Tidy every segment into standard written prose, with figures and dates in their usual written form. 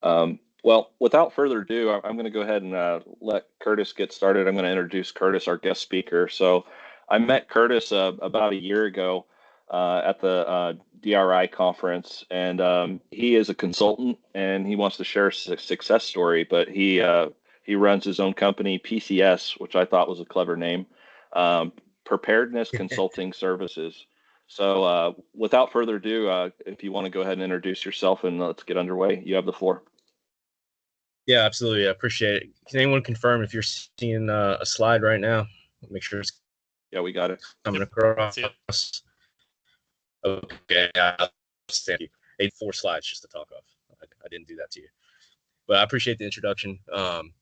Well, without further ado, I'm going to go ahead and let Curtis get started. I'm going to introduce Curtis, our guest speaker. So I met Curtis about a year ago at the DRI conference, and he is a consultant and he wants to share a success story, but he runs his own company, PCS, which I thought was a clever name, Preparedness Consulting Services. So without further ado, if you want to go ahead and introduce yourself and let's get underway, you have the floor. Yeah, absolutely. I appreciate it. Can anyone confirm if you're seeing a slide right now? Make sure it's Yeah, we got it. coming Yep. across. Okay, thank you. 4 slides just to talk off. I didn't do that to you, but I appreciate the introduction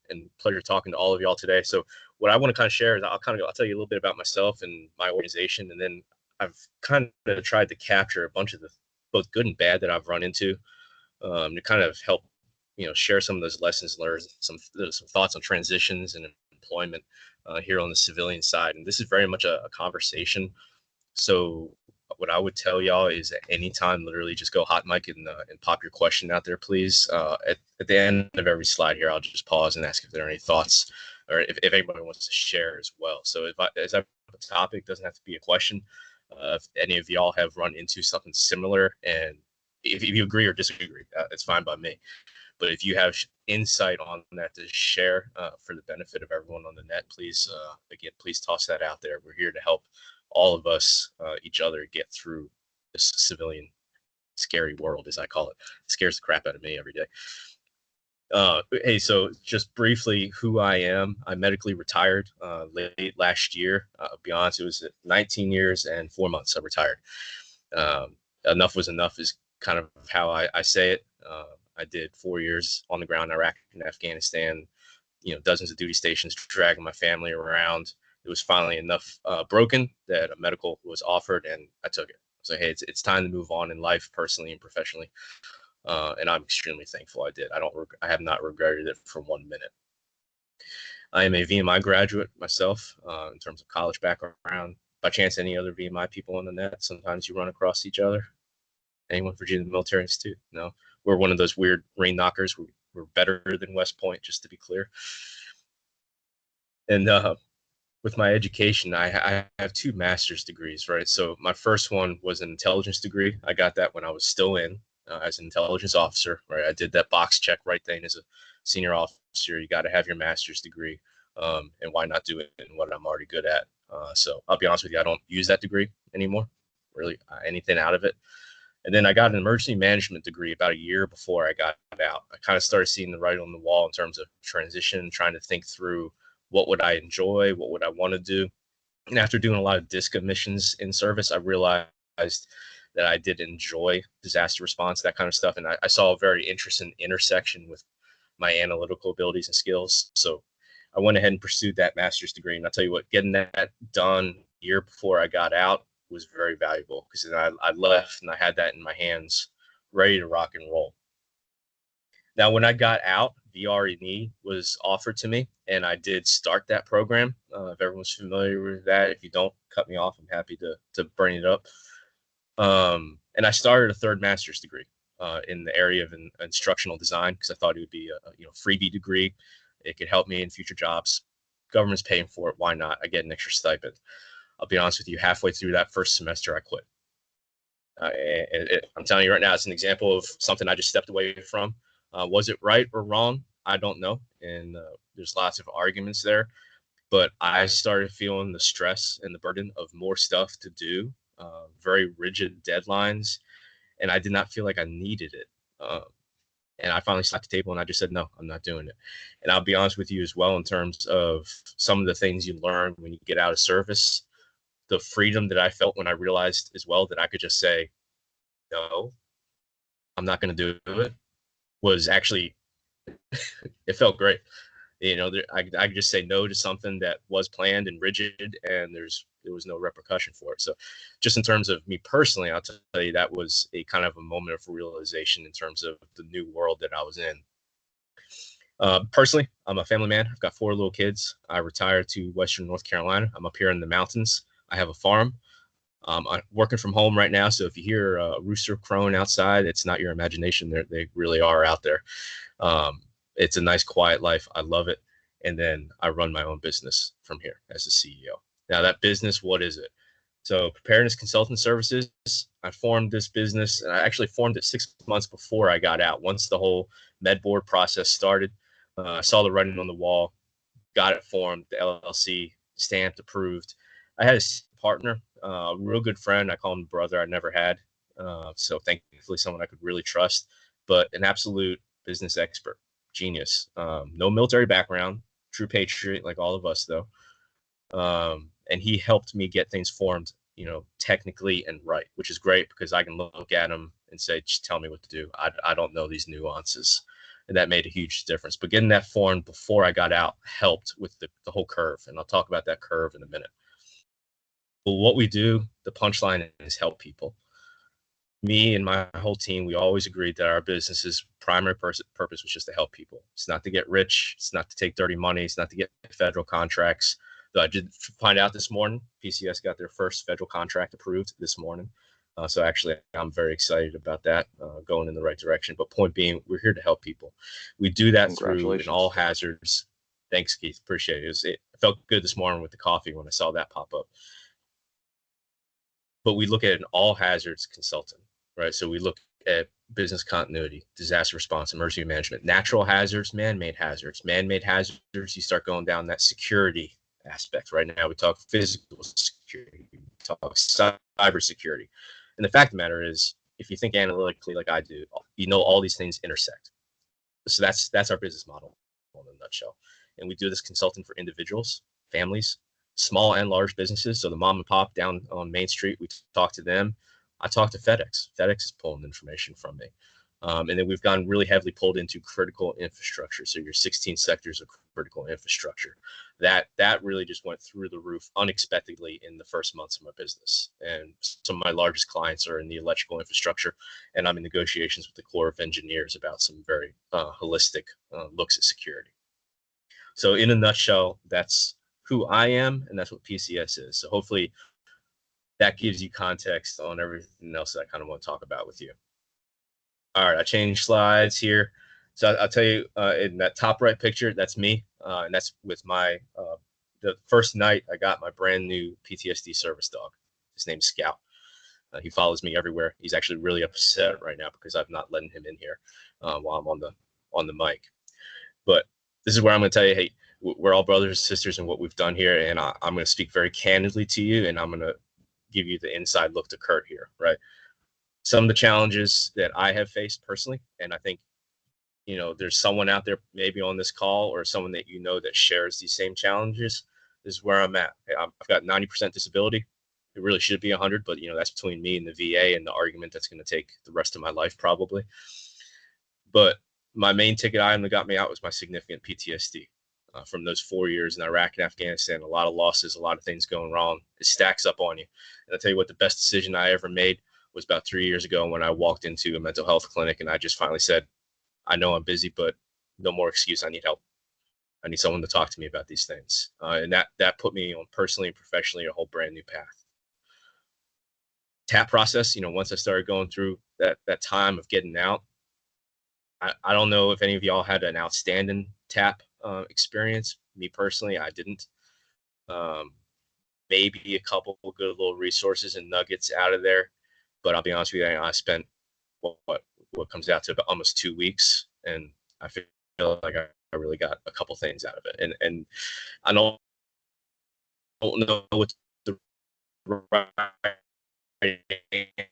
and pleasure talking to all of y'all today. So what I want to kind of share is I'll tell you a little bit about myself and my organization, and then I've kind of tried to capture a bunch of the both good and bad that I've run into to kind of help share some of those lessons learned, some thoughts on transitions and employment here on the civilian side. And this is very much a conversation. So what I would tell y'all is at any time, literally just go hot mic and pop your question out there, please. At the end of every slide here, I'll just pause and ask if there are any thoughts or if anybody wants to share as well. So as I a topic, doesn't have to be a question. If any of y'all have run into something similar, and if you agree or disagree, it's fine by me. But if you have insight on that to share for the benefit of everyone on the net, please, again, please toss that out there. We're here to help all of us, each other, get through this civilian scary world, as I call it. It scares the crap out of me every day. Hey, so just briefly who I am. I medically retired late last year. I'll be honest, it was 19 years and 4 months I retired. Enough was enough is kind of how I say it. I did 4 years on the ground in Iraq and Afghanistan, dozens of duty stations, dragging my family around. It was finally enough broken that a medical was offered, and I took it. So, hey, it's time to move on in life, personally and professionally. And I'm extremely thankful I did. I have not regretted it for 1 minute. I am a VMI graduate myself in terms of college background. By chance, any other VMI people on the net? Sometimes you run across each other. Anyone Virginia Military Institute? No, we're one of those weird rain knockers. We're better than West Point, just to be clear. And with my education, I have 2 master's degrees, right? So my first one was an intelligence degree. I got that when I was still in as an intelligence officer, right? I did that box check right then as a senior officer. You got to have your master's degree, and why not do it in what I'm already good at? So I'll be honest with you, I don't use that degree anymore, really anything out of it. And then I got an emergency management degree about a year before I got out. I kind of started seeing the writing on the wall in terms of transition, trying to think through what would I enjoy, what would I want to do. And after doing a lot of DISCA missions in service, I realized that I did enjoy disaster response, that kind of stuff. And I saw a very interesting intersection with my analytical abilities and skills. So I went ahead and pursued that master's degree. And I'll tell you what, getting that done a year before I got out was very valuable, because then I left and I had that in my hands ready to rock and roll. Now, when I got out, DRI was offered to me, and I did start that program. If everyone's familiar with that, if you don't, cut me off. I'm happy to bring it up. And I started a 3rd master's degree in the area of instructional design, because I thought it would be a freebie degree. It could help me in future jobs. Government's paying for it. Why not? I get an extra stipend. I'll be honest with you, halfway through that first semester, I quit. I'm telling you right now, it's an example of something I just stepped away from. Was it right or wrong? I don't know. And there's lots of arguments there. But I started feeling the stress and the burden of more stuff to do, very rigid deadlines. And I did not feel like I needed it. And I finally slapped the table and I just said, no, I'm not doing it. And I'll be honest with you as well, in terms of some of the things you learn when you get out of service. The freedom that I felt when I realized as well that I could just say, no, I'm not going to do it, was actually, it felt great. I could just say no to something that was planned and rigid, and there was no repercussion for it. So just in terms of me personally, I'll tell you that was a kind of a moment of realization in terms of the new world that I was in. Personally, I'm a family man. I've got 4 little kids. I retired to Western North Carolina. I'm up here in the mountains. I have a farm. I'm working from home right now, so if you hear a rooster crowing outside, it's not your imagination. They really are out there. It's a nice, quiet life. I love it. And then I run my own business from here as the CEO. Now, that business, what is it? So, Preparedness Consulting Services. I formed this business, and I actually formed it 6 months before I got out. Once the whole med board process started, I saw the writing on the wall, got it formed, the LLC stamped, approved. I had a partner, a real good friend. I call him brother. I never had. So thankfully, someone I could really trust, but an absolute business expert, genius. No military background, true patriot like all of us, though. And he helped me get things formed, technically and right, which is great because I can look at him and say, just tell me what to do. I don't know these nuances. And that made a huge difference. But getting that formed before I got out helped with the whole curve. And I'll talk about that curve in a minute. But what we do, the punchline is help people. Me and my whole team, we always agreed that our business's primary purpose was just to help people. It's not to get rich. It's not to take dirty money. It's not to get federal contracts. So I did find out this morning, PCS got their first federal contract approved this morning. So actually, I'm very excited about that, going in the right direction. But point being, we're here to help people. We do that through an all hazards. Thanks, Keith. Appreciate it. It felt good this morning with the coffee when I saw that pop up. But we look at an all hazards consultant, right? So we look at business continuity, disaster response, emergency management, natural hazards, man-made hazards. Man-made hazards, you start going down that security aspect. Right now, we talk physical security, we talk cyber security. And the fact of the matter is, if you think analytically like I do, all these things intersect. So that's our business model in a nutshell. And we do this consulting for individuals, families, small and large businesses. So the mom and pop down on Main Street, we talk to them. I talk to FedEx. FedEx is pulling information from me. And then we've gone really heavily pulled into critical infrastructure. So your 16 sectors of critical infrastructure. That really just went through the roof unexpectedly in the first months of my business. And some of my largest clients are in the electrical infrastructure, and I'm in negotiations with the Corps of Engineers about some very holistic looks at security. So in a nutshell, that's who I am, and that's what PCS is. So hopefully that gives you context on everything else that I kind of want to talk about with you. All right, I changed slides here. So I'll tell you, in that top right picture, that's me, and that's with my, the first night I got my brand new PTSD service dog. His name's Scout. He follows me everywhere. He's actually really upset right now because I've not letting him in here while I'm on the mic. But this is where I'm going to tell you, hey, we're all brothers and sisters in what we've done here, and I'm going to speak very candidly to you, and I'm going to give you the inside look to Kurt here, right? Some of the challenges that I have faced personally, and I think, there's someone out there maybe on this call or someone that that shares these same challenges. This is where I'm at. I've got 90% disability. It really should be 100, but that's between me and the VA and the argument that's going to take the rest of my life probably. But my main ticket item that got me out was my significant PTSD. From those 4 years in Iraq and Afghanistan, a lot of losses, a lot of things going wrong. It stacks up on you. And I'll tell you what, the best decision I ever made was about 3 years ago when I walked into a mental health clinic and I just finally said, I know I'm busy, but no more excuse. I need help. I need someone to talk to me about these things. And that put me on personally and professionally a whole brand new path. TAP process, once I started going through that time of getting out, I don't know if any of y'all had an outstanding TAP experience. Me personally, I didn't. Maybe a couple of good little resources and nuggets out of there, but I'll be honest with you, I spent what comes out to about almost 2 weeks, and I feel like I really got a couple things out of it. And I don't know what the right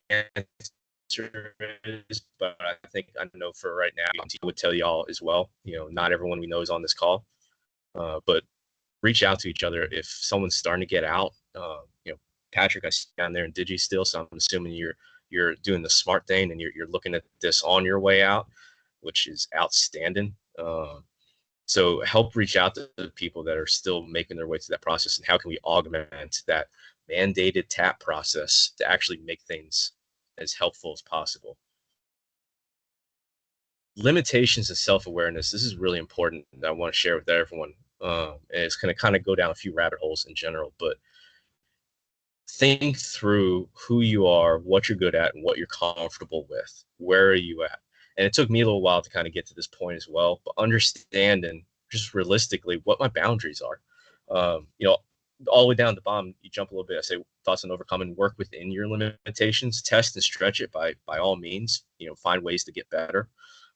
answer is, but I think I know for right now, I would tell y'all as well, not everyone we know is on this call, but reach out to each other if someone's starting to get out. Patrick, I see down there in Digi still, so I'm assuming you're doing the smart thing and you're looking at this on your way out, which is outstanding. So help reach out to the people that are still making their way through that process, and how can we augment that mandated TAP process to actually make things as helpful as possible. Limitations and self-awareness. This is really important that I want to share with everyone. And it's going to kind of go down a few rabbit holes in general, but think through who you are, what you're good at, and what you're comfortable with. Where are you at? And it took me a little while to kind of get to this point as well, but understanding just realistically what my boundaries are. All the way down at the bottom, you jump a little bit. I say thoughts on overcoming, work within your limitations, test and stretch it by all means. Find ways to get better.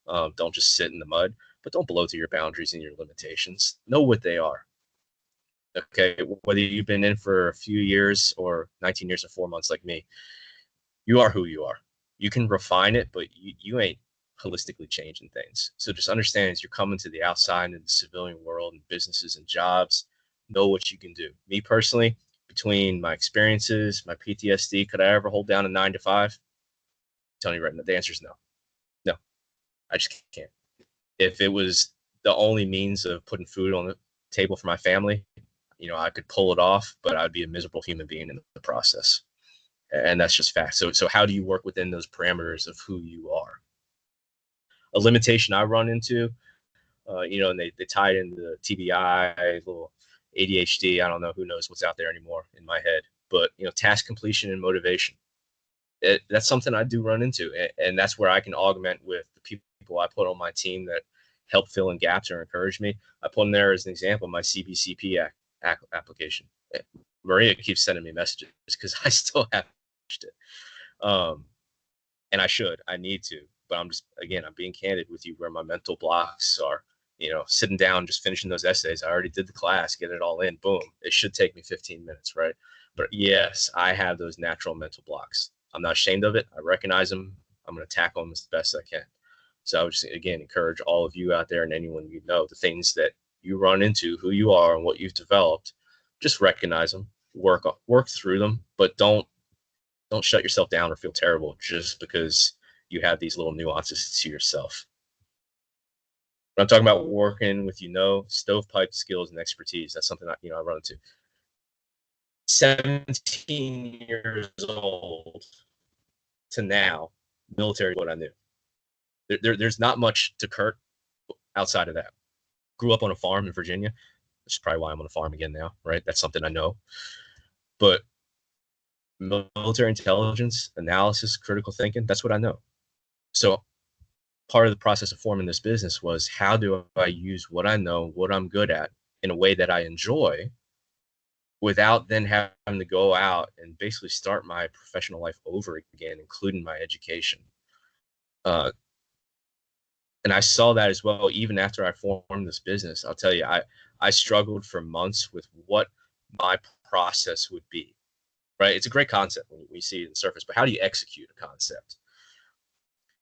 Don't just sit in the mud, but don't blow to your boundaries and your limitations. Know what they are. Okay, whether you've been in for a few years or 19 years or 4 months like me, you are who you are. You can refine it, but you ain't holistically changing things. So just understand as you're coming to the outside into the civilian world and businesses and jobs, know what you can do. Me personally, between my experiences, my PTSD, could I ever hold down a 9 to 5? I'm telling you right now, the answer is no. No, I just can't. If it was the only means of putting food on the table for my family, I could pull it off, but I'd be a miserable human being in the process. And that's just fact. So how do you work within those parameters of who you are? A limitation I run into, and they tie it into TBI, little ADHD. I don't know, who knows what's out there anymore in my head, but task completion and motivation. That's something I do run into, and that's where I can augment with the people I put on my team that help fill in gaps or encourage me. I put in there as an example my CBCP application. Maria keeps sending me messages because I still haven't finished it. And I need to, but I'm being candid with you where my mental blocks are. Sitting down, just finishing those essays. I already did the class, get it all in, boom. It should take me 15 minutes, right? But yes, I have those natural mental blocks. I'm not ashamed of it. I recognize them. I'm going to tackle them as best I can. So I would just, again, encourage all of you out there and anyone the things that you run into, who you are and what you've developed, just recognize them, work through them, but don't shut yourself down or feel terrible just because you have these little nuances to yourself. When I'm talking about working with, stovepipe skills and expertise, that's something I run into. 17 years old to now, military, what I knew. There's not much to Kurt outside of that. Grew up on a farm in Virginia, which is probably why I'm on a farm again now, right? That's something I know. But military intelligence, analysis, critical thinking, that's what I know. So part of the process of forming this business was, how do I use what I know, what I'm good at, in a way that I enjoy, without then having to go out and basically start my professional life over again, including my education. And I saw that as well, even after I formed this business. I'll tell you, I struggled for months with what my process would be, right? It's a great concept when you see it in the surface, but how do you execute a concept?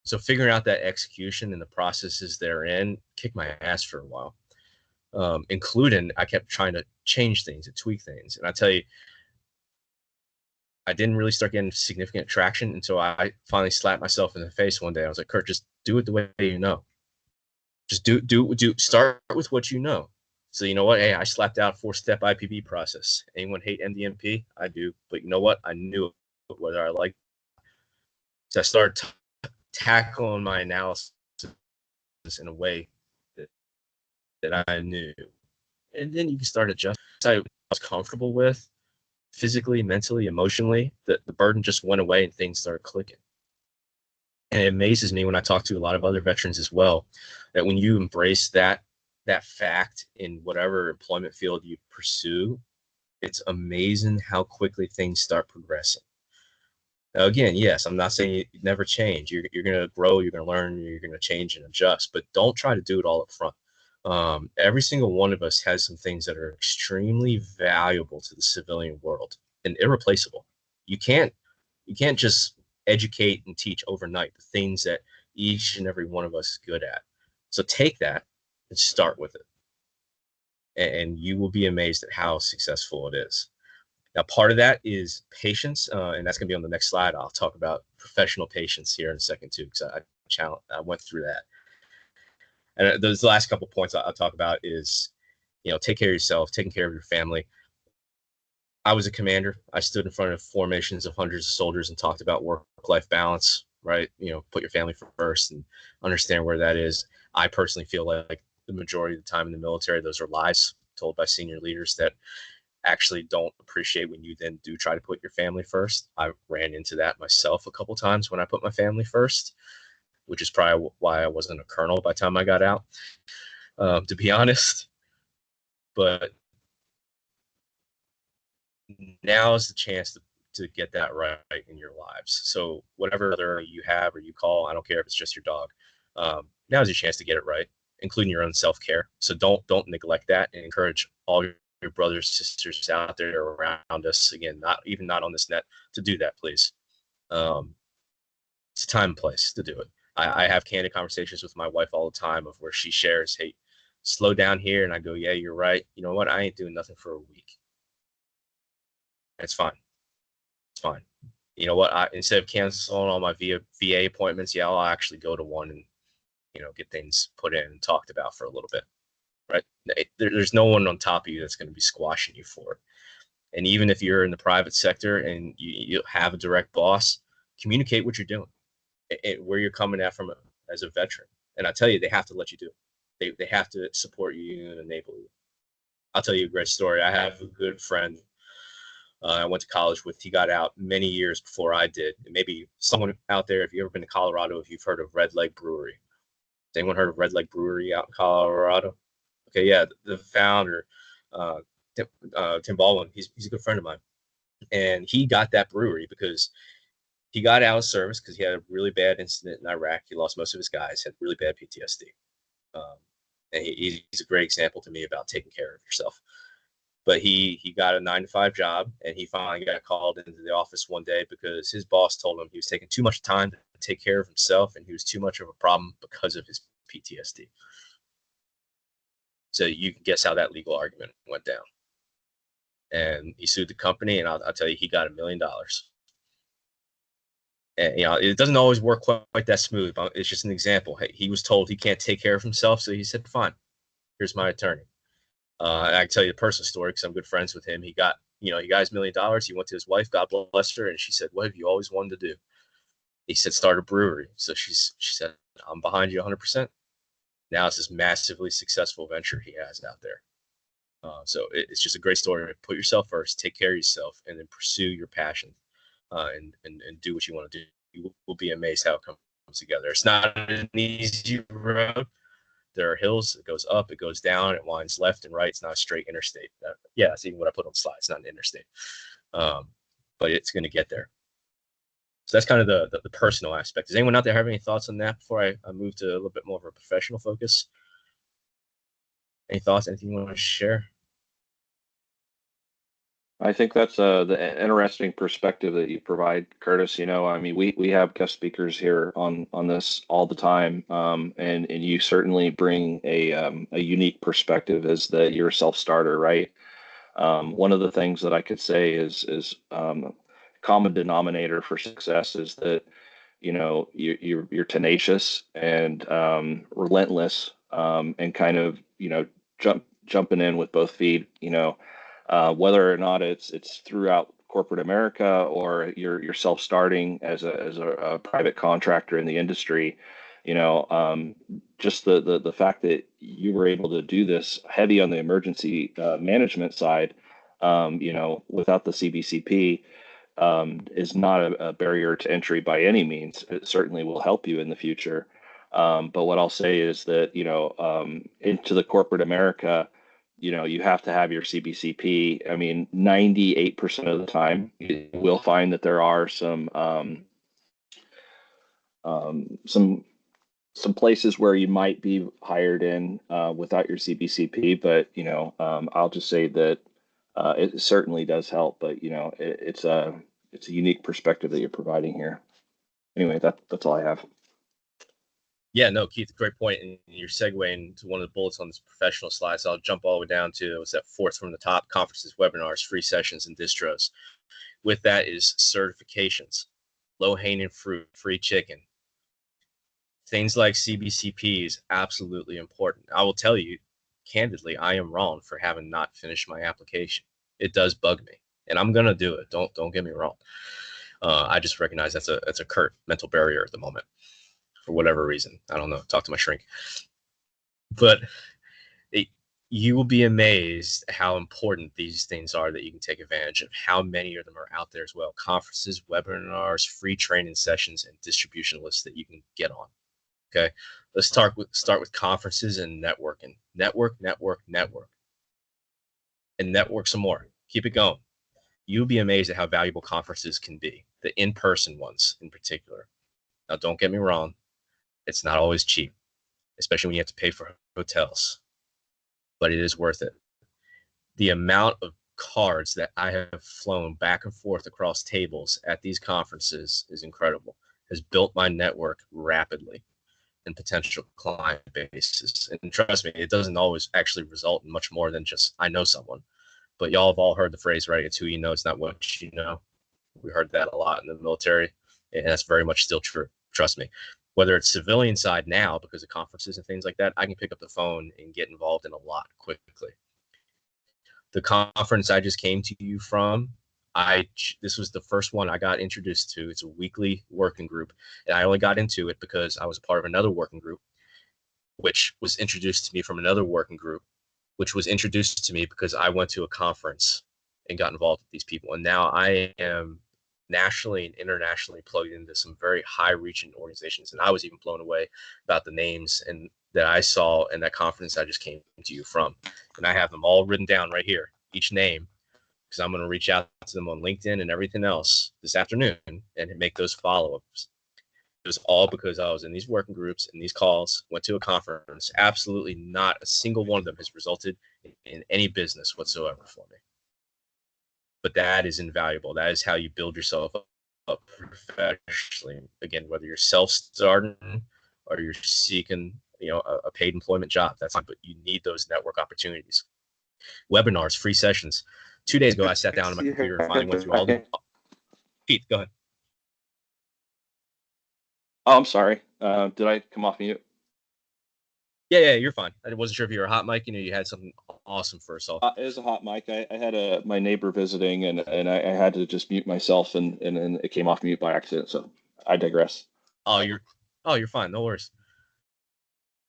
So figuring out that execution and the processes therein kicked my ass for a while. Including, I kept trying to change things and tweak things. And I tell you, I didn't really start getting significant traction until I finally slapped myself in the face one day. I was like, Kurt, just do it the way you know. Just start with what you know. So you know what? Hey, I slapped out 4-step IPB process. Anyone hate MDMP? I do. But you know what? I knew whether I liked it. So I started tackling my analysis in a way that I knew. And then you can start adjusting. I was comfortable with, physically, mentally, emotionally, the burden just went away and things started clicking. And it amazes me when I talk to a lot of other veterans as well, that when you embrace that fact in whatever employment field you pursue, it's amazing how quickly things start progressing. Now, again, yes, I'm not saying you never change. You're going to grow, you're going to learn, you're going to change and adjust, but don't try to do it all up front. Every single one of us has some things that are extremely valuable to the civilian world and irreplaceable. You can't just educate and teach overnight the things that each and every one of us is good at. So take that and start with it. And you will be amazed at how successful it is. Now, part of that is patience, and that's going to be on the next slide. I'll talk about professional patience here in a second too, because I went through that. And those last couple of points I'll talk about is, take care of yourself, taking care of your family. I was a commander. I stood in front of formations of hundreds of soldiers and talked about work-life balance, right? Put your family first and understand where that is. I personally feel like the majority of the time in the military, those are lies told by senior leaders that actually don't appreciate when you then do try to put your family first. I ran into that myself a couple times when I put my family first, which is probably why I wasn't a colonel by the time I got out, to be honest. But now is the chance to get that right in your lives. So whatever other you have or you call, I don't care if it's just your dog. Now is your chance to get it right, including your own self-care. So don't neglect that, and encourage all your brothers, sisters out there around us. Again, not on this net, to do that, please. It's a time and place to do it. I have candid conversations with my wife all the time of where she shares, hey, slow down here. And I go, yeah, you're right. You know what? I ain't doing nothing for a week. It's fine. It's fine. You know what? Instead of canceling all my VA appointments, yeah, I'll actually go to one and, get things put in and talked about for a little bit, right? There's no one on top of you that's going to be squashing you for it. And even if you're in the private sector and you have a direct boss, communicate what you're doing, where you're coming at from as a veteran. And I tell you, they have to let you do it. They have to support you and enable you. I'll tell you a great story. I have a good friend I went to college with. He got out many years before I did. And maybe someone out there, if you've ever been to Colorado, if you've heard of Red Leg Brewery. Has anyone heard of Red Leg Brewery out in Colorado? Okay, yeah, the founder, Tim Baldwin, he's a good friend of mine. And he got that brewery because he got out of service because he had a really bad incident in Iraq. He lost most of his guys, had really bad PTSD. And he's a great example to me about taking care of yourself. But he got a 9-to-5 job, and he finally got called into the office one day because his boss told him he was taking too much time to take care of himself, and he was too much of a problem because of his PTSD. So you can guess how that legal argument went down. And he sued the company, and I'll tell you, he got $1 million. And, it doesn't always work quite that smooth, but it's just an example. He was told he can't take care of himself, so he said, fine, here's my attorney. I can tell you a personal story because I'm good friends with him. He got his $1 million. He went to his wife, God bless her, and she said, what have you always wanted to do? He said, start a brewery. So she said, I'm behind you 100%. Now it's this massively successful venture he has out there. So it's just a great story. Put yourself first, take care of yourself, and then pursue your passion, and do what you want to do. You will be amazed how it comes together. It's not an easy road. There are hills. It goes up, it goes down, it winds left and right. It's not a straight interstate. That's even what I put on the slide. It's not an interstate, but it's going to get there. So that's kind of the personal aspect. Does anyone out there have any thoughts on that before I move to a little bit more of a professional focus? Any thoughts? Anything you want to share? I think that's the interesting perspective that you provide, Curtis. I mean, we have guest speakers here on this all the time, and you certainly bring a unique perspective as that you're a self-starter, right? One of the things that I could say is common denominator for success is that you're tenacious and relentless, and kind of jumping in with both feet. Whether or not it's throughout corporate America or you're self-starting as a private contractor in the industry, just the fact that you were able to do this heavy on the emergency management side, without the CBCP, is not a barrier to entry by any means. It certainly will help you in the future. But what I'll say is that, into the corporate America, you have to have your CBCP. I mean, 98% of the time, you will find that there are some places where you might be hired in without your CBCP. But I'll just say that it certainly does help. But it's a unique perspective that you're providing here. Anyway, that's all I have. Yeah, no, Keith, great point. And you're segueing to one of the bullets on this professional slide. So I'll jump all the way down to that fourth from the top: conferences, webinars, free sessions, and distros. With that is certifications, low-hanging fruit, free chicken. Things like CBCP is absolutely important. I will tell you, candidly, I am wrong for having not finished my application. It does bug me, and I'm gonna do it. Don't get me wrong. I just recognize that's a curt mental barrier at the moment, for whatever reason. I don't know. Talk to my shrink. But You will be amazed how important these things are that you can take advantage of, how many of them are out there as well. Conferences, webinars, free training sessions, and distribution lists that you can get on. Okay. Let's start with conferences and networking. Network, and network some more. Keep it going. You'll be amazed at how valuable conferences can be, the in-person ones in particular. Now, don't get me wrong. It's not always cheap, especially when you have to pay for hotels, but it is worth it. The amount of cards that I have flown back and forth across tables at these conferences is incredible. Has built my network rapidly and potential client bases. And trust me, it doesn't always actually result in much more than just I know someone. But y'all have all heard the phrase, right? It's who you know, it's not what you know. We heard that a lot in the military, and that's very much still true. Trust me. Whether it's civilian side now because of conferences and things like that, I can pick up the phone and get involved in a lot quickly. The conference I just came to you from, this was the first one I got introduced to. It's a weekly working group, and I only got into it because I was a part of another working group, which was introduced to me from another working group, which was introduced to me because I went to a conference and got involved with these people. And now I am nationally and internationally plugged into some very high-reaching organizations. And I was even blown away about the names and that I saw in that conference I just came to you from. And I have them all written down right here, each name, because I'm going to reach out to them on LinkedIn and everything else this afternoon and make those follow-ups. It was all because I was in these working groups and these calls, went to a conference. Absolutely not a single one of them has resulted in any business whatsoever for me. But that is invaluable. That is how you build yourself up professionally. Again, whether you're self-starting or you're seeking, a paid employment job, that's fine. But you need those network opportunities. Webinars, free sessions. 2 days ago, I sat down on my computer and finally went through all the. Pete, go ahead. Oh, I'm sorry. Did I come off mute? Yeah, you're fine. I wasn't sure if you were a hot mic. You had something awesome for us all. It was a hot mic. I had my neighbor visiting, and I had to just mute myself, and it came off mute by accident. So I digress. You're fine. No worries.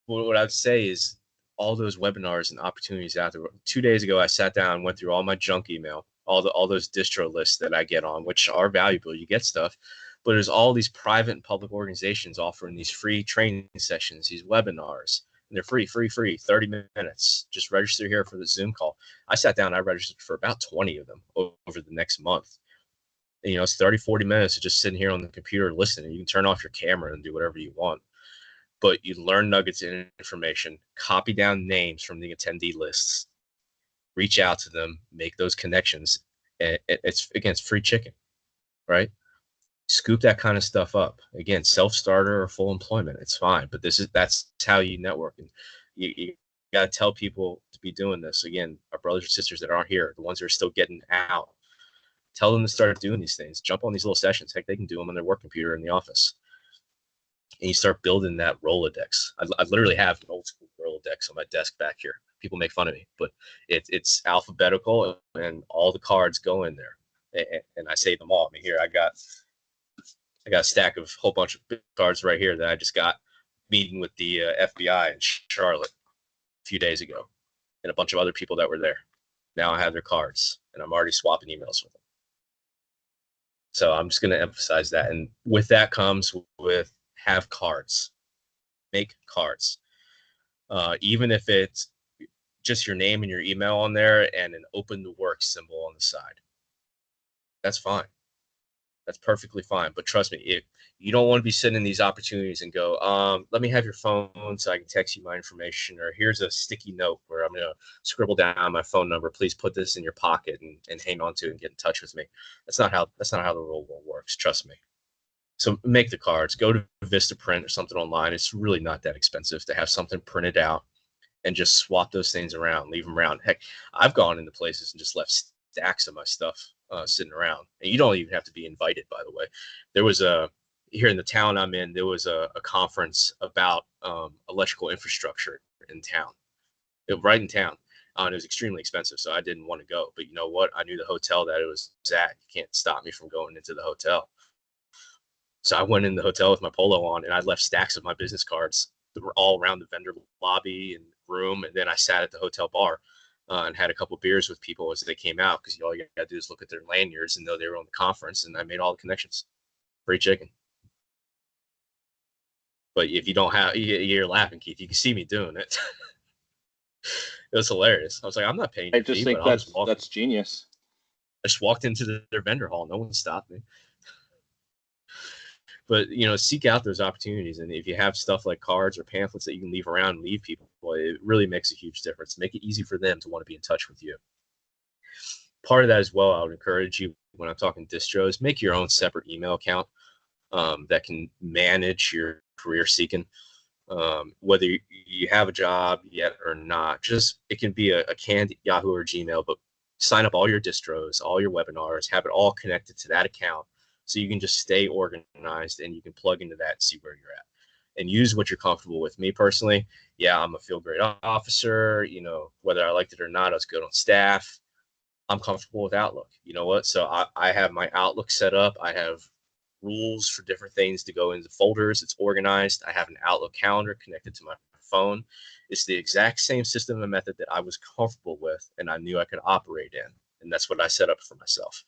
What I'd say is all those webinars and opportunities out there. 2 days ago, I sat down and went through all my junk email, all those distro lists that I get on, which are valuable. You get stuff, but there's all these private and public organizations offering these free training sessions, these webinars. And they're free, 30 minutes. Just register here for the Zoom call. I sat down, I registered for about 20 of them over the next month. And, it's 30, 40 minutes of just sitting here on the computer listening. You can turn off your camera and do whatever you want. But you learn nuggets and information, copy down names from the attendee lists, reach out to them, make those connections. And it's free chicken, right? Scoop that kind of stuff up. Again, self-starter or full employment, it's fine. But that's how you network. And you got to tell people to be doing this. Again, our brothers and sisters that aren't here, the ones that are still getting out, tell them to start doing these things. Jump on these little sessions. Heck, they can do them on their work computer in the office. And you start building that Rolodex. I literally have an old school Rolodex on my desk back here. People make fun of me, but it's alphabetical and all the cards go in there. And I save them all. I mean, here I got a stack of a whole bunch of cards right here that I just got meeting with the FBI in Charlotte a few days ago, and a bunch of other people that were there. Now I have their cards, and I'm already swapping emails with them. So I'm just going to emphasize that. And with that comes with have cards. Make cards. Even if it's just your name and your email on there and an open to work symbol on the side. That's fine. That's perfectly fine. But trust me, if you don't want to be sitting in these opportunities and go, let me have your phone so I can text you my information, or here's a sticky note where I'm going to scribble down my phone number. Please put this in your pocket and hang on to it and get in touch with me. That's not how the real world works. Trust me. So make the cards. Go to Vistaprint or something online. It's really not that expensive to have something printed out and just swap those things around, leave them around. Heck, I've gone into places and just left stacks of my stuff sitting around. And you don't even have to be invited, by the way. There was here in the town I'm in, there was a conference about electrical infrastructure in town, right in town. And it was extremely expensive, so I didn't want to go. But you know what? I knew the hotel that it was at. You can't stop me from going into the hotel. So I went in the hotel with my polo on, and I left stacks of my business cards all around the vendor lobby and room, and then I sat at the hotel bar and had a couple beers with people as they came out, because all you got to do is look at their lanyards and know they were on the conference, and I made all the connections. Free chicken. But if you don't have, you're laughing, Keith. You can see me doing it. It was hilarious. I was like, I'm not paying I your just fee, think but I'll just walk. that's genius. I just walked into their vendor hall. No one stopped me. But, seek out those opportunities. And if you have stuff like cards or pamphlets that you can leave around and leave people, it really makes a huge difference. Make it easy for them to want to be in touch with you. Part of that as well, I would encourage you, when I'm talking distros, make your own separate email account that can manage your career seeking. Whether you have a job yet or not, it can be a canned Yahoo or Gmail, but sign up all your distros, all your webinars, have it all connected to that account, so you can just stay organized and you can plug into that and see where you're at and use what you're comfortable with. Me personally, I'm a field grade officer. Whether I liked it or not, I was good on staff. I'm comfortable with Outlook. You know what? So I have my Outlook set up. I have rules for different things to go into folders. It's organized. I have an Outlook calendar connected to my phone. It's the exact same system and method that I was comfortable with and I knew I could operate in. And that's what I set up for myself.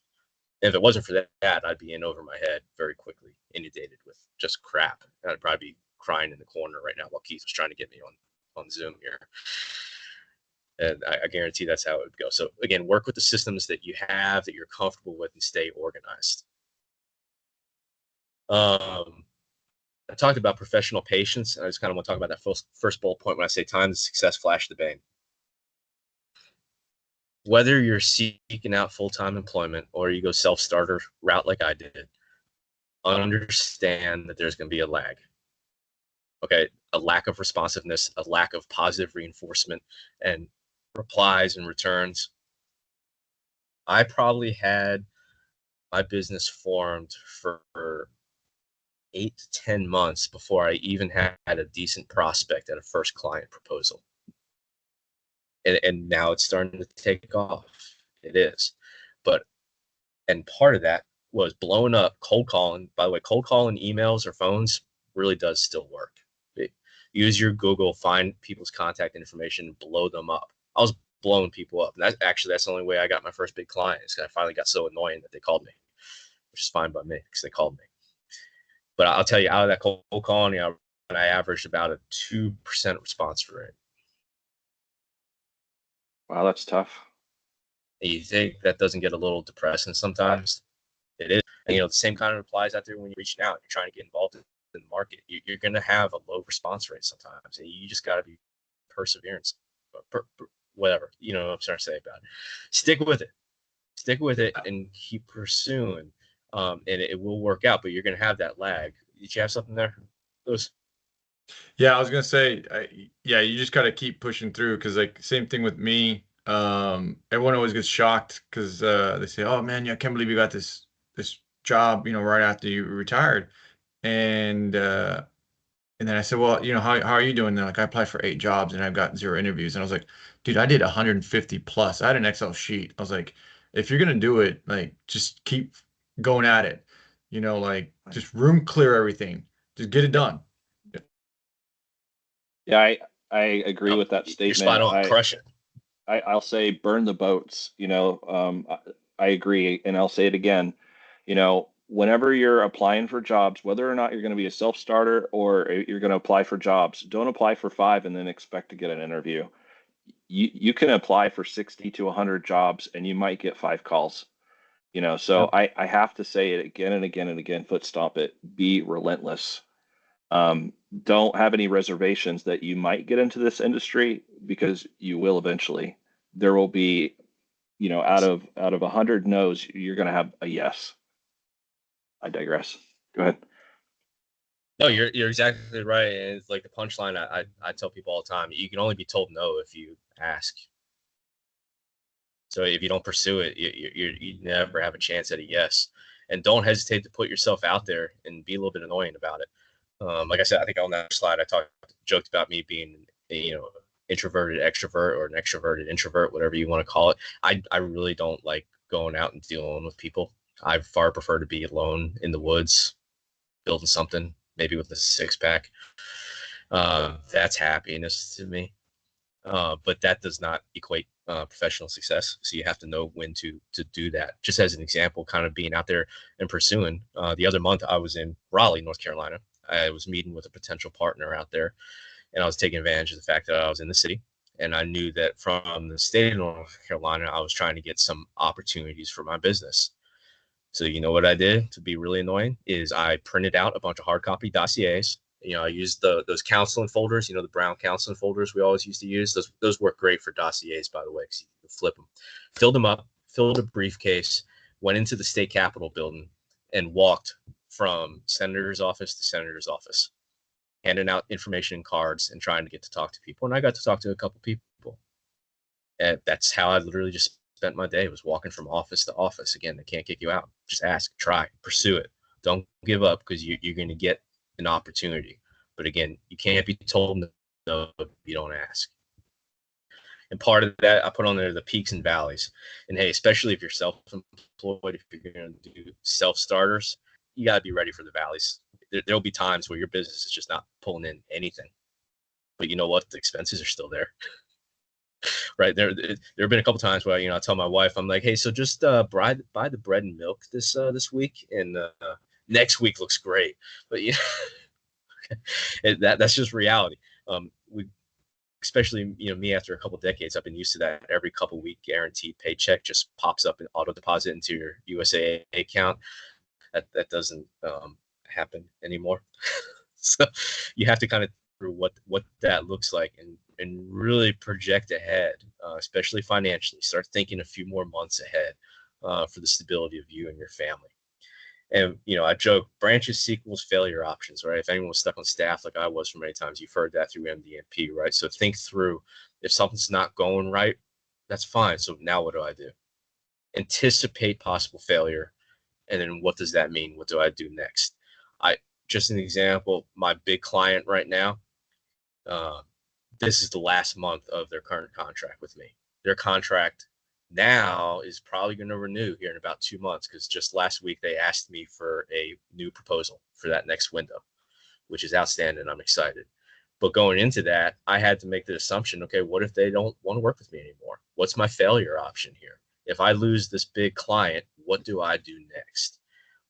And if it wasn't for that, I'd be in over my head very quickly, inundated with just crap. I'd probably be crying in the corner right now while Keith was trying to get me on Zoom here. And I guarantee that's how it would go. So again, work with the systems that you have, that you're comfortable with, and stay organized. I talked about professional patience. I just kind of want to talk about that first bullet point when I say time to success, flash the bang. Whether you're seeking out full-time employment or you go self-starter route like I did, understand that there's going to be a lag. Okay, a lack of responsiveness, a lack of positive reinforcement and replies and returns. I probably had my business formed for 8 to 10 months before I even had a decent prospect at a first client proposal. And now it's starting to take off. It is. And part of that was blowing up cold calling. By the way, cold calling emails or phones really does still work. Use your Google, find people's contact information, blow them up. I was blowing people up. And that's the only way I got my first big client. I finally got so annoying that they called me, which is fine by me because they called me. But I'll tell you, out of that cold calling, I averaged about a 2% response rate. Wow, that's tough. And you think that doesn't get a little depressing sometimes? It is. And, the same kind of applies out there when you're reaching out, you're trying to get involved in the market. You're going to have a low response rate sometimes. And you just got to be perseverance, whatever, what I'm trying to say about it. Stick with it and keep pursuing. And it will work out, but you're going to have that lag. Did you have something there? Yeah, I was gonna say, you just gotta keep pushing through, because same thing with me. Everyone always gets shocked because they say, "Oh man, I can't believe you got this job, right after you retired." And then I said, "Well, how are you doing?" They're like, "I applied for 8 jobs and I've got 0 interviews." And I was like, "Dude, I did 150 plus. I had an Excel sheet." I was like, "If you're gonna do it, just keep going at it. Just room clear everything. Just get it done." Yeah, I agree with that statement. You're spot on. Crush it. I'll say burn the boats. I agree, and I'll say it again. Whenever you're applying for jobs, whether or not you're going to be a self-starter or you're going to apply for jobs, don't apply for 5 and then expect to get an interview. You can apply for 60 to 100 jobs and you might get 5 calls. So I have to say it again and again and again, foot stomp it, be relentless. Don't have any reservations that you might get into this industry, because you will eventually. There will be, out of 100 no's, you're going to have a yes. I digress. Go ahead. No, you're exactly right. And it's like the punchline I tell people all the time: you can only be told no if you ask. So if you don't pursue it, you never have a chance at a yes. And don't hesitate to put yourself out there and be a little bit annoying about it. Like I said, I think on that slide I joked about me being introverted extrovert or an extroverted introvert, whatever you want to call it. I really don't like going out and dealing with people. I far prefer to be alone in the woods, building something, maybe with a 6-pack, That's happiness to me. But that does not equate professional success. So you have to know when to do that. Just as an example, kind of being out there and pursuing. The other month, I was in Raleigh, North Carolina. I was meeting with a potential partner out there, and I was taking advantage of the fact that I was in the city. And I knew that from the state of North Carolina, I was trying to get some opportunities for my business. So you know what I did to be really annoying is I printed out a bunch of hard copy dossiers. I used those counseling folders, the brown counseling folders we always used to use. Those work great for dossiers, by the way, because you can flip them. Filled them up, filled a briefcase, went into the state capitol building, and walked from senator's office to senator's office, handing out information and cards and trying to get to talk to people. And I got to talk to a couple people. And that's how I literally just spent my day, was walking from office to office. Again, they can't kick you out. Just ask, try, pursue it. Don't give up, because you're going to get an opportunity. But again, you can't be told no if you don't ask. And part of that, I put on there the peaks and valleys. And hey, especially if you're self-employed, if you're going to do self-starters, you got to be ready for the valleys. There'll be times where your business is just not pulling in anything. But you know what? The expenses are still there. Right. There have been a couple times where, I tell my wife, I'm like, hey, so just buy the bread and milk this week, and next week looks great. But that's just reality. We, especially me, after a couple of decades, I've been used to that. Every couple week guaranteed paycheck just pops up and auto deposit into your USAA account. That doesn't happen anymore. So you have to kind of through what that looks like, and really project ahead, especially financially. Start thinking a few more months ahead for the stability of you and your family. And I joke, branches, sequels, failure options, right? If anyone was stuck on staff like I was for many times, you've heard that through MDNP, right? So think through, if something's not going right, that's fine. So now what do I do? Anticipate possible failure, and then what does that mean? What do I do next? Just an example, my big client right now, this is the last month of their current contract with me. Their contract now is probably going to renew here in about 2 months, because just last week they asked me for a new proposal for that next window, which is outstanding. I'm excited. But going into that, I had to make the assumption, okay, what if they don't want to work with me anymore? What's my failure option here? If I lose this big client, what do I do next?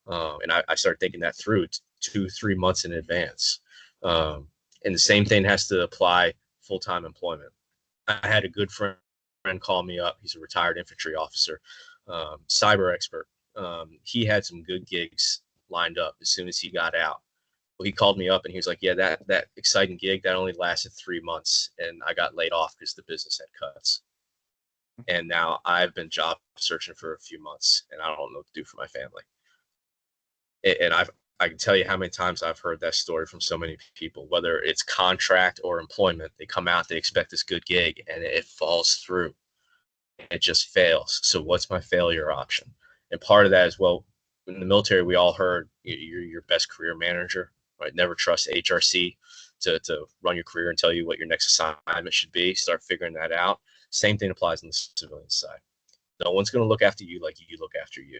And I started thinking that through 2-3 months in advance. And the same thing has to apply full-time employment. I had a good friend call me up. He's a retired infantry officer, cyber expert. He had some good gigs lined up as soon as he got out. Well, he called me up and he was like, yeah, that exciting gig, that only lasted 3 months. And I got laid off because the business had cuts. And now I've been job searching for a few months, and I don't know what to do for my family. And I can tell you how many times I've heard that story from so many people, whether it's contract or employment. They come out, they expect this good gig, and it falls through. It just fails. So what's my failure option? And part of that is, well, in the military, we all heard you're your best career manager, right? Never trust HRC to run your career and tell you what your next assignment should be. Start figuring that out. Same thing applies on the civilian side. No one's going to look after you like you look after you.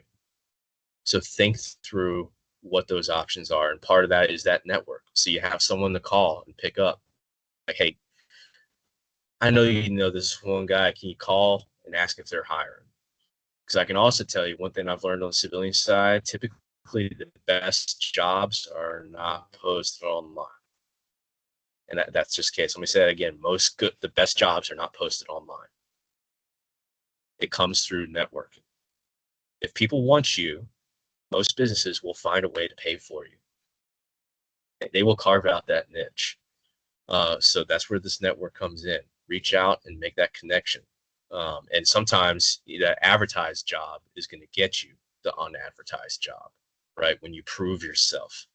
So think through what those options are. And part of that is that network. So you have someone to call and pick up. Like, hey, I know you know this one guy. Can you call and ask if they're hiring? Because I can also tell you one thing I've learned on the civilian side, typically the best jobs are not posted online. And that's just the case. Let me say that again. The best jobs are not posted online. It comes through networking. If people want you, most businesses will find a way to pay for you. They will carve out that niche. So that's where this network comes in. Reach out and make that connection. And sometimes that advertised job is going to get you the unadvertised job, right? When you prove yourself,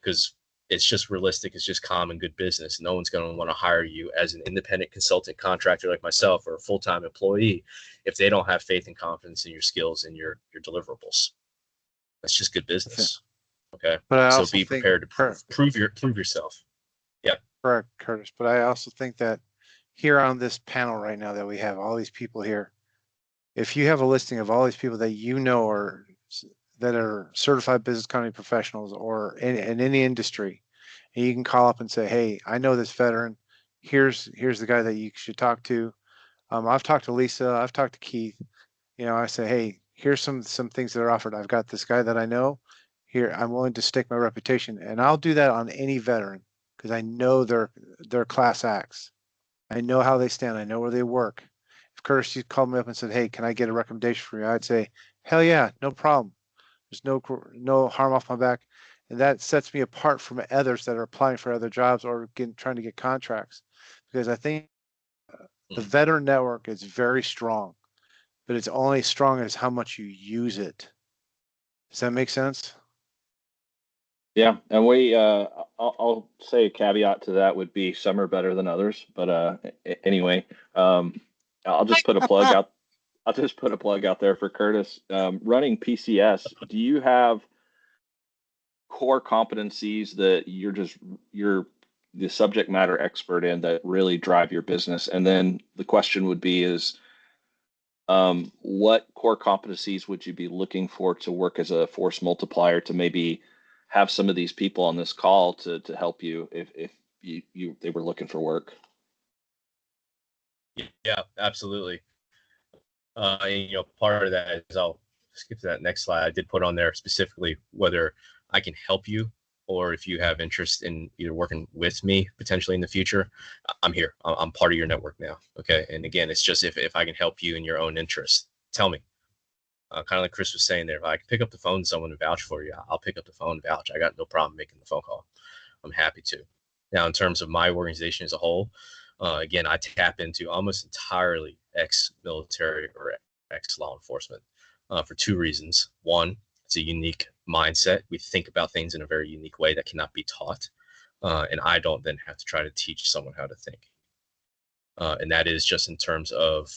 because it's just realistic. It's just common good business. No one's going to want to hire you as an independent consultant contractor like myself, or a full-time employee, if they don't have faith and confidence in your skills and your deliverables. That's just good business. Okay. But so be prepared to prove yourself. Yeah. Correct, Curtis. But I also think that here on this panel right now that we have all these people here, if you have a listing of all these people that you know that are certified business continuity professionals or in any industry, And you can call up and say, hey, I know this veteran. Here's the guy that you should talk to. I've talked to Lisa. I've talked to Keith. I say, hey, here's some things that are offered. I've got this guy that I know here. I'm willing to stake my reputation, and I'll do that on any veteran because I know they're class acts. I know how they stand. I know where they work. If Curtis called me up and said, hey, can I get a recommendation for you? I'd say, hell yeah, no problem. There's no harm off my back. And that sets me apart from others that are applying for other jobs or trying to get contracts. Because I think the veteran network is very strong, but it's only as strong as how much you use it. Does that make sense? Yeah, and I'll say a caveat to that would be some are better than others, but anyway, I'll just put a plug out. I'll just put a plug out there for Curtis. Running PCS, do you have core competencies that you're the subject matter expert in that really drive your business? And then the question would be is, what core competencies would you be looking for to work as a force multiplier to maybe have some of these people on this call to help you if they were looking for work? Yeah, absolutely. And, part of that is, I'll skip to that next slide. I did put on there specifically whether I can help you or if you have interest in either working with me potentially in the future. I'm here. I'm part of your network now. Okay. And again, it's just if I can help you in your own interest, tell me. Kind of like Chris was saying there, if I can pick up the phone to someone to vouch for you, I'll pick up the phone and vouch. I got no problem making the phone call. I'm happy to. Now, in terms of my organization as a whole, again, I tap into almost entirely ex-military or ex-law enforcement for two reasons. One, it's a unique mindset. We think about things in a very unique way that cannot be taught. And I don't then have to try to teach someone how to think. And that is just in terms of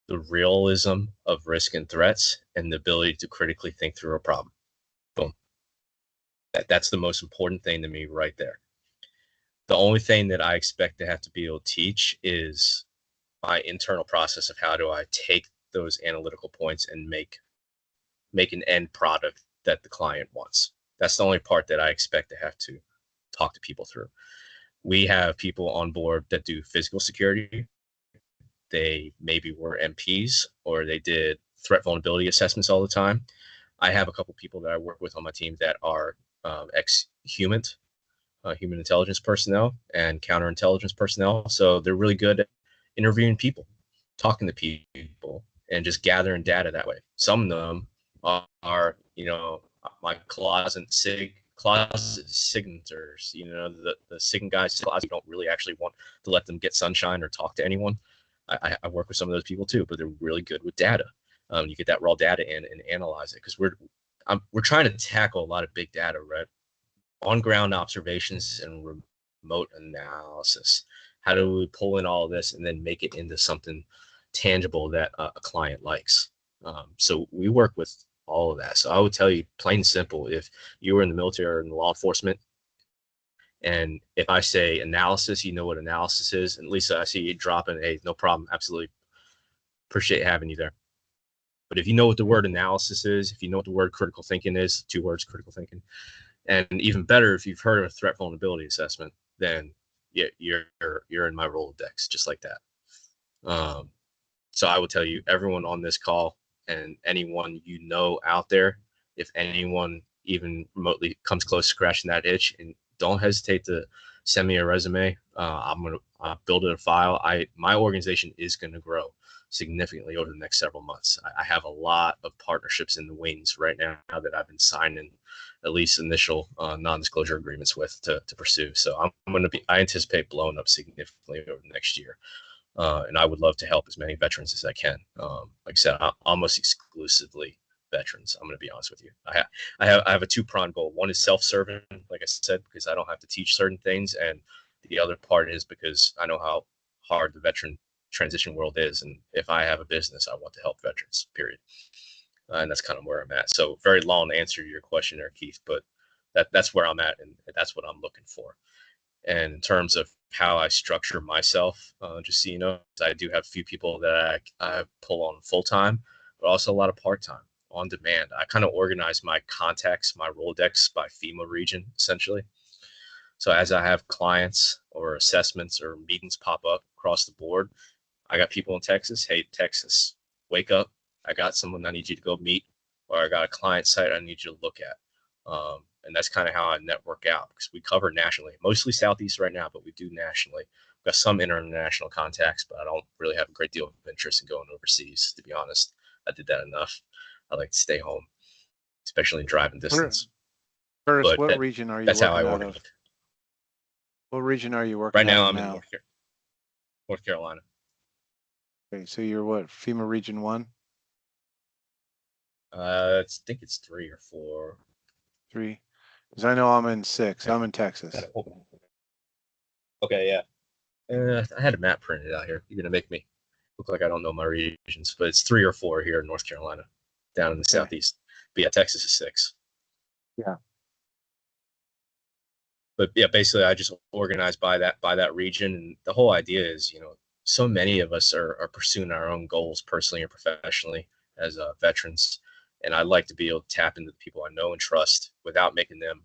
the realism of risk and threats and the ability to critically think through a problem. Boom. That's the most important thing to me right there. The only thing that I expect to have to be able to teach is my internal process of how do I take those analytical points and make an end product that the client wants. That's the only part that I expect to have to talk to people through. We have people on board that do physical security. They maybe were MPs or they did threat vulnerability assessments all the time. I have a couple people that I work with on my team that are ex-human intelligence personnel and counterintelligence personnel. So they're really good at interviewing people, talking to people, and just gathering data that way. Some of them are my closet signators, the SIGN guys closet. You don't really actually want to let them get sunshine or talk to anyone. I work with some of those people too, but they're really good with data. You get that raw data in and analyze it because we're trying to tackle a lot of big data, right? On ground observations and remote analysis. How do we pull in all of this and then make it into something tangible that a client likes? So we work with all of that. So I would tell you, plain and simple, if you were in the military or in law enforcement, and if I say analysis, you know what analysis is. And Lisa, I see you dropping, hey, no problem. Absolutely. Appreciate having you there. But if you know what the word analysis is, if you know what the word critical thinking is, 2 words, critical thinking, and even better, if you've heard of a threat vulnerability assessment, then yeah, you're in my Rolodex, just like that. So I will tell you, everyone on this call and anyone out there, if anyone even remotely comes close to scratching that itch, and don't hesitate to send me a resume. I'm gonna build a file. My organization is gonna grow significantly over the next several months. I have a lot of partnerships in the wings right now that I've been signing at least initial non-disclosure agreements with to pursue. So I anticipate blowing up significantly over the next year. And I would love to help as many veterans as I can. Like I said, almost exclusively veterans. I'm going to be honest with you. I have a 2-pronged goal. One is self-serving, like I said, because I don't have to teach certain things, and the other part is because I know how hard the veteran transition world is, and if I have a business, I want to help veterans. Period. And that's kind of where I'm at. So very long answer to your question there, Keith, but that's where I'm at, and that's what I'm looking for. And in terms of how I structure myself, just so you know, I do have a few people that I pull on full-time, but also a lot of part-time on demand. I kind of organize my contacts, my Rolodex by FEMA region, essentially. So as I have clients or assessments or meetings pop up across the board, I got people in Texas. Hey, Texas, wake up. I got someone I need you to go meet, or I got a client site I need you to look at. And that's kind of how I network out, because we cover nationally, mostly Southeast right now, but we do nationally. We've got some international contacts, but I don't really have a great deal of interest in going overseas, to be honest. I did that enough. I like to stay home, especially in driving distance. Curtis, But what region are you that's how I working out organize. of? What region are you working Right now, out of I'm in now? North Carolina. Okay, so you're what, FEMA Region 1? I think it's 3 or 4. 3? Because I know I'm in 6. I'm in Texas. Okay, yeah. I had a map printed out here. You're gonna make me look like I don't know my regions, but it's 3 or 4 here in North Carolina, down in the southeast. But yeah, Texas is 6. Yeah. But yeah, basically, I just organize by that region, and the whole idea is, so many of us are pursuing our own goals personally or professionally as veterans, and I like to be able to tap into the people I know and trust without making them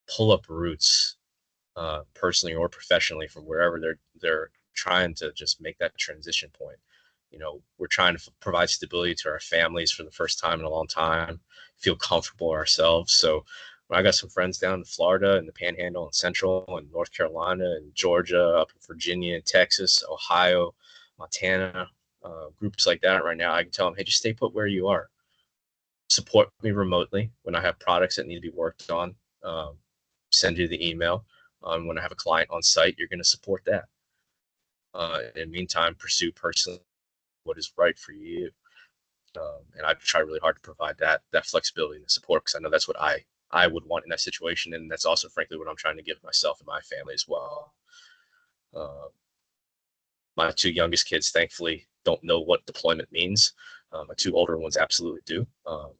pull up roots personally or professionally from wherever they're trying to just make that transition point. We're trying to provide stability to our families for the first time in a long time, feel comfortable ourselves. So when I got some friends down in Florida and the Panhandle and Central and North Carolina and Georgia, up in Virginia and Texas, Ohio, Montana, groups like that right now, I can tell them, hey, just stay put where you are. Support me remotely when I have products that need to be worked on. Send you the email. When I have a client on site, you're going to support that. In the meantime, pursue personally what is right for you. And I try really hard to provide that flexibility and support, because I know that's what I would want in that situation. And that's also, frankly, what I'm trying to give myself and my family as well. My 2 youngest kids, thankfully, don't know what deployment means. My 2 older ones absolutely do.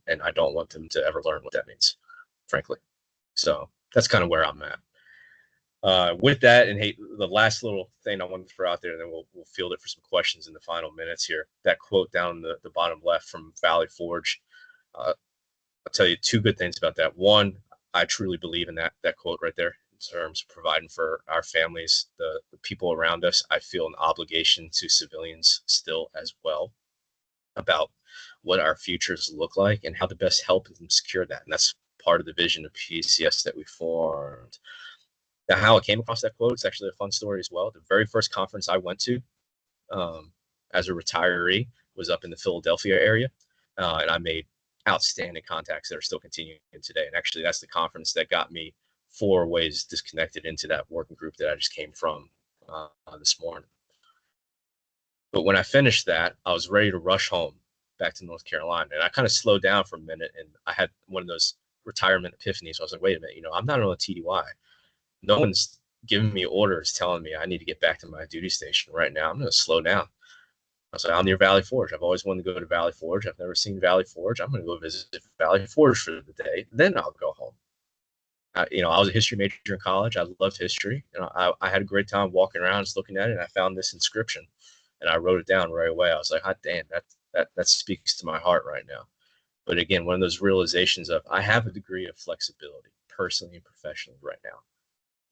And I don't want them to ever learn what that means, frankly. So that's kind of where I'm at. With that, and hey, the last little thing I want to throw out there, and then we'll field it for some questions in the final minutes here. That quote down the bottom left from Valley Forge. I'll tell you 2 good things about that. One, I truly believe in that quote right there in terms of providing for our families, the people around us. I feel an obligation to civilians still as well about what our futures look like and how to best help them secure that. And that's part of the vision of PCS that we formed. Now, how I came across that quote, it's actually a fun story as well. The very first conference I went to as a retiree was up in the Philadelphia area, and I made outstanding contacts that are still continuing today. And actually, that's the conference that got me 4 ways disconnected into that working group that I just came from this morning. But when I finished that, I was ready to rush home back to North Carolina, and I kind of slowed down for a minute, and I had one of those retirement epiphanies. So I was like, wait a minute, I'm not on a TDY. No one's giving me orders telling me I need to get back to my duty station right now. I'm going to slow down. I was like, I'm near Valley Forge. I've always wanted to go to Valley Forge. I've never seen Valley Forge. I'm going to go visit Valley Forge for the day. Then I'll go home. I was a history major in college. I loved history. And I had a great time walking around, just looking at it. And I found this inscription and I wrote it down right away. I was like, hot damn, that speaks to my heart right now. But again, one of those realizations of I have a degree of flexibility personally and professionally right now.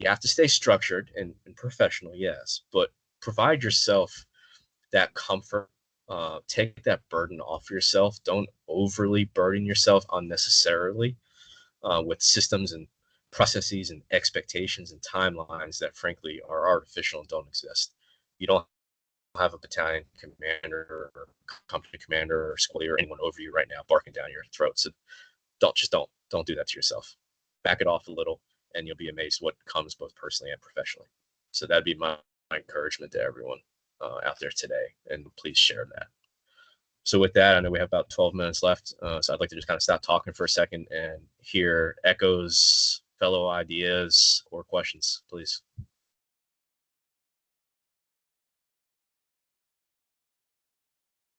You have to stay structured and professional, yes, but provide yourself that comfort. Take that burden off yourself. Don't overly burden yourself unnecessarily with systems and processes and expectations and timelines that frankly are artificial and don't exist. You don't have a battalion commander or company commander or squadron or anyone over you right now barking down your throat. So don't do that to yourself. Back it off a little, and you'll be amazed what comes both personally and professionally. So that'd be my encouragement to everyone out there today, and please share that. So with that, I know we have about 12 minutes left, so I'd like to just kind of stop talking for a second and hear echoes, fellow ideas, or questions, please.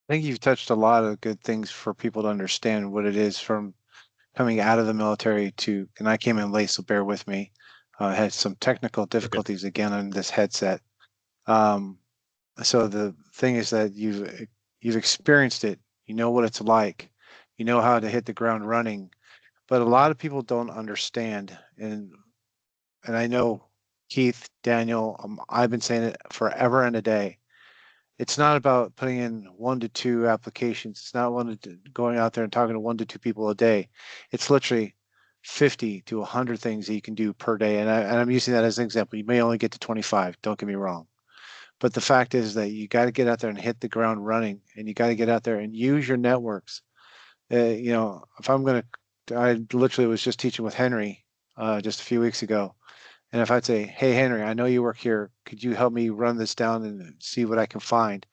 I think you've touched a lot of good things for people to understand what it is from coming out of the military to, and I came in late, so bear with me. I had some technical difficulties again on this headset. So the thing is that you've experienced it. You know what it's like. You know how to hit the ground running. But a lot of people don't understand. And and I know Keith, Daniel, I've been saying it forever and a day. It's not about putting in 1 to 2 applications. It's not going out there and talking to 1 to 2 people a day. It's literally 50 to 100 things that you can do per day. And I'm using that as an example. You may only get to 25, don't get me wrong. But the fact is that you got to get out there and hit the ground running, and you got to get out there and use your networks. If I'm going to, I literally was just teaching with Henry just a few weeks ago. And if I'd say, hey, Henry, I know you work here. Could you help me run this down and see what I can find?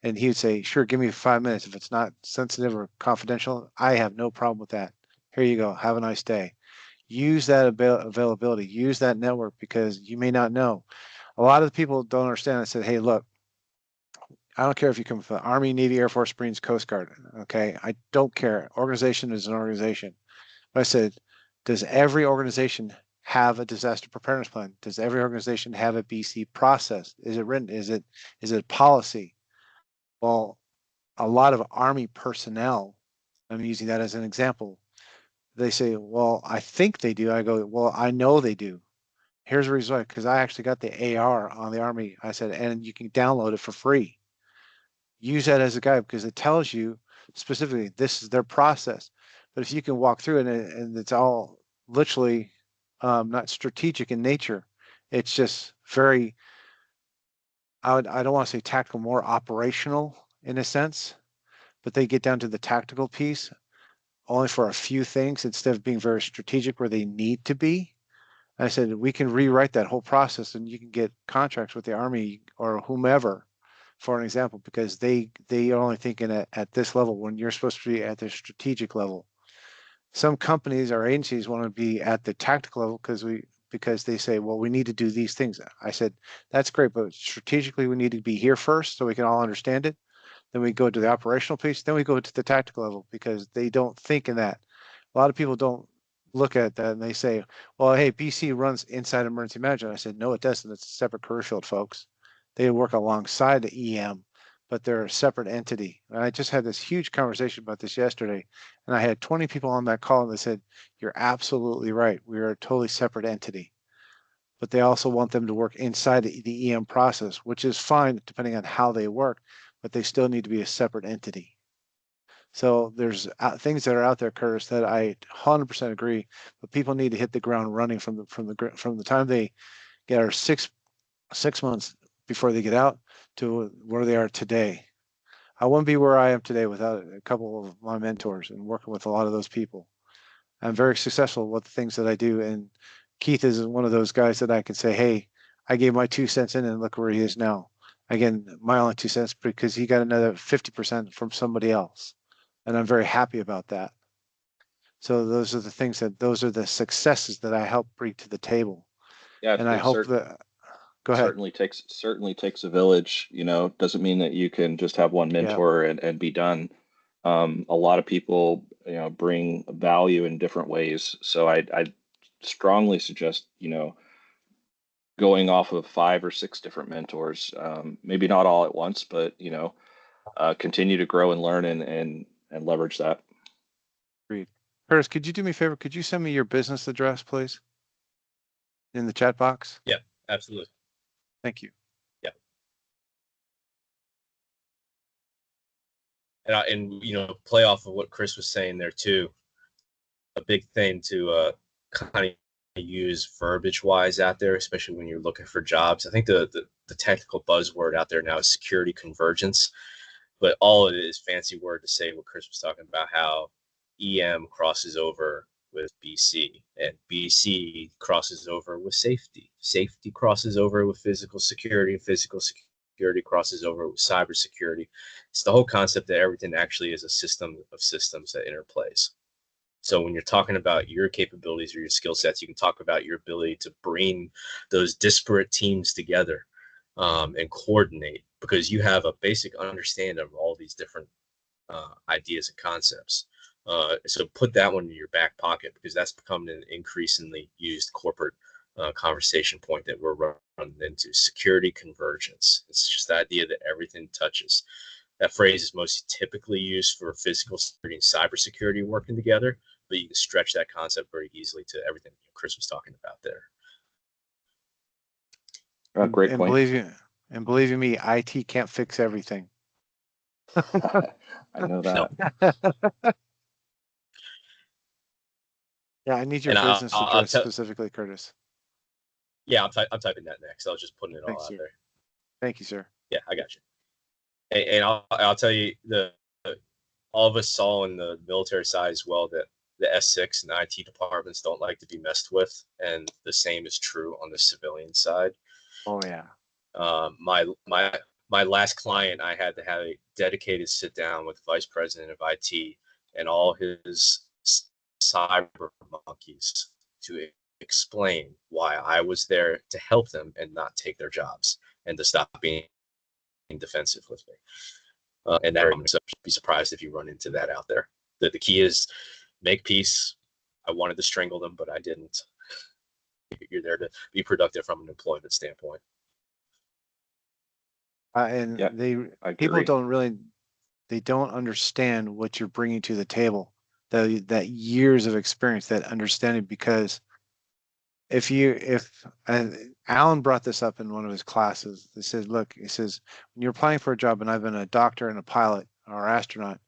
And he would say, sure, give me 5 minutes. If it's not sensitive or confidential, I have no problem with that. Here you go. Have a nice day. Use that availability. Use that network, because you may not know. A lot of the people don't understand. I said, hey, look, I don't care if you come from the Army, Navy, Air Force, Marines, Coast Guard. Okay. I don't care. Organization is an organization. But I said, does every organization have a disaster preparedness plan? Does every organization have a BC process? Is it written? Is it policy? Well, a lot of Army personnel, I'm using that as an example, they say, well, I think they do. I go, well, I know they do. Here's the reason why, because I actually got the AR on the Army. I said, and you can download it for free. Use that as a guide, because it tells you specifically this is their process. But if you can walk through it and it's all literally not strategic in nature, it's just very, I don't want to say tactical, more operational in a sense, but they get down to the tactical piece only for a few things instead of being very strategic where they need to be. I said, we can rewrite that whole process, and you can get contracts with the Army or whomever, for an example, because they are only thinking at this level when you're supposed to be at the strategic level. Some companies or agencies want to be at the tactical level because they say, well, we need to do these things. I said, that's great, but strategically we need to be here first so we can all understand it. Then we go to the operational piece. Then we go to the tactical level, because they don't think in that. A lot of people don't look at that, and they say, well, hey, BC runs inside emergency management. I said, no, it doesn't. It's a separate career field, folks. They work alongside the EM, but they're a separate entity. And I just had this huge conversation about this yesterday, and I had 20 people on that call, and they said, you're absolutely right. We are a totally separate entity. But they also want them to work inside the EM process, which is fine depending on how they work, but they still need to be a separate entity. So there's things that are out there, Curtis, that I 100% agree, but people need to hit the ground running from the time they get our six months before they get out to where they are today. I wouldn't be where I am today without a couple of my mentors and working with a lot of those people. I'm very successful with the things that I do, and Keith is one of those guys that I can say, hey, I gave my 2 cents in and look where he is now. Again, my only 2 cents, because he got another 50% from somebody else. And I'm very happy about that. So those are the things those are the successes that I help bring to the table. Yeah, and I hope that, go ahead. Certainly takes a village. Doesn't mean that you can just have one mentor and be done. A lot of people, bring value in different ways. So I strongly suggest, going off of 5 or 6 different mentors. Maybe not all at once, but continue to grow and learn and leverage that. Agreed. Curtis, could you do me a favor? Could you send me your business address, please, in the chat box? Yeah, absolutely. Thank you. Yeah. And play off of what Chris was saying there too. A big thing to kind of use verbiage wise out there, especially when you're looking for jobs. I think the technical buzzword out there now is security convergence, but all it is fancy word to say what Chris was talking about, how EM crosses over with BC, and BC crosses over with safety. Safety crosses over with physical security, and physical security crosses over with cybersecurity. It's the whole concept that everything actually is a system of systems that interplays. So when you're talking about your capabilities or your skill sets, you can talk about your ability to bring those disparate teams together and coordinate, because you have a basic understanding of all these different ideas and concepts. So put that one in your back pocket, because that's becoming an increasingly used corporate conversation point that we're running into. Security convergence. It's just the idea that everything touches. That phrase is most typically used for physical security and cybersecurity working together, but you can stretch that concept very easily to everything Chris was talking about there. Great And point. believe you me, IT can't fix everything. I know No. that. Yeah, I need your And business I'll address tell. specifically, Curtis. Yeah, I'm typing that next. I was just putting it all Thanks, out sir. there. Thank you, sir. Yeah, I got you. And I'll tell you, all of us saw in the military side as well that the S6 and IT departments don't like to be messed with, and the same is true on the civilian side. Oh yeah. My last client, I had to have a dedicated sit down with the vice president of IT and all his cyber monkeys to explain why I was there to help them and not take their jobs and to stop being defensive with me. And that be surprised if you run into that out there. The key is make peace. I wanted to strangle them, but I didn't. You're there to be productive from an employment standpoint. And Yeah, I people agree. they don't understand what you're bringing to the table. That years of experience, that understanding, because if Alan brought this up in one of his classes, he said, look, he says, when you're applying for a job, and I've been a doctor and a pilot or astronaut,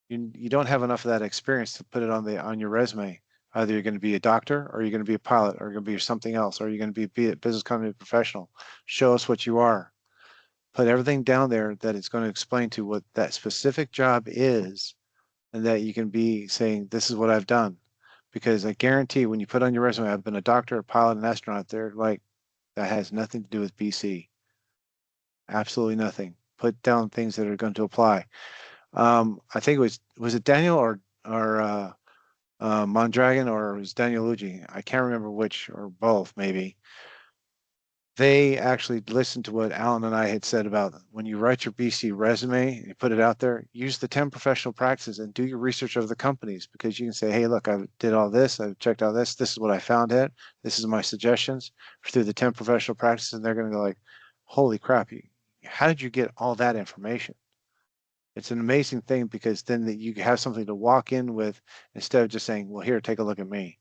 you don't have enough of that experience to put it on your resume. Either you're going to be a doctor, or you're going to be a pilot, or you're going to be something else, or you're going to be a business continuity professional. Show us what you are. Put everything down there that it's going to explain to what that specific job is, and that you can be saying, this is what I've done. Because I guarantee when you put on your resume, I've been a doctor, a pilot, an astronaut, they're like, that has nothing to do with BC. Absolutely nothing. Put down things that are going to apply. I think was it Daniel or Mondragon, or it was Daniel Luigi? I can't remember which, or both maybe. They actually listened to what Alan and I had said about when you write your BC resume and you put it out there, use the 10 professional practices and do your research of the companies, because you can say, hey, look, I did all this, I checked out this is what I found it, this is my suggestions through the 10 professional practices, and they're going to go like, holy crap, how did you get all that information? It's an amazing thing, because then you have something to walk in with, instead of just saying, well, here, take a look at me.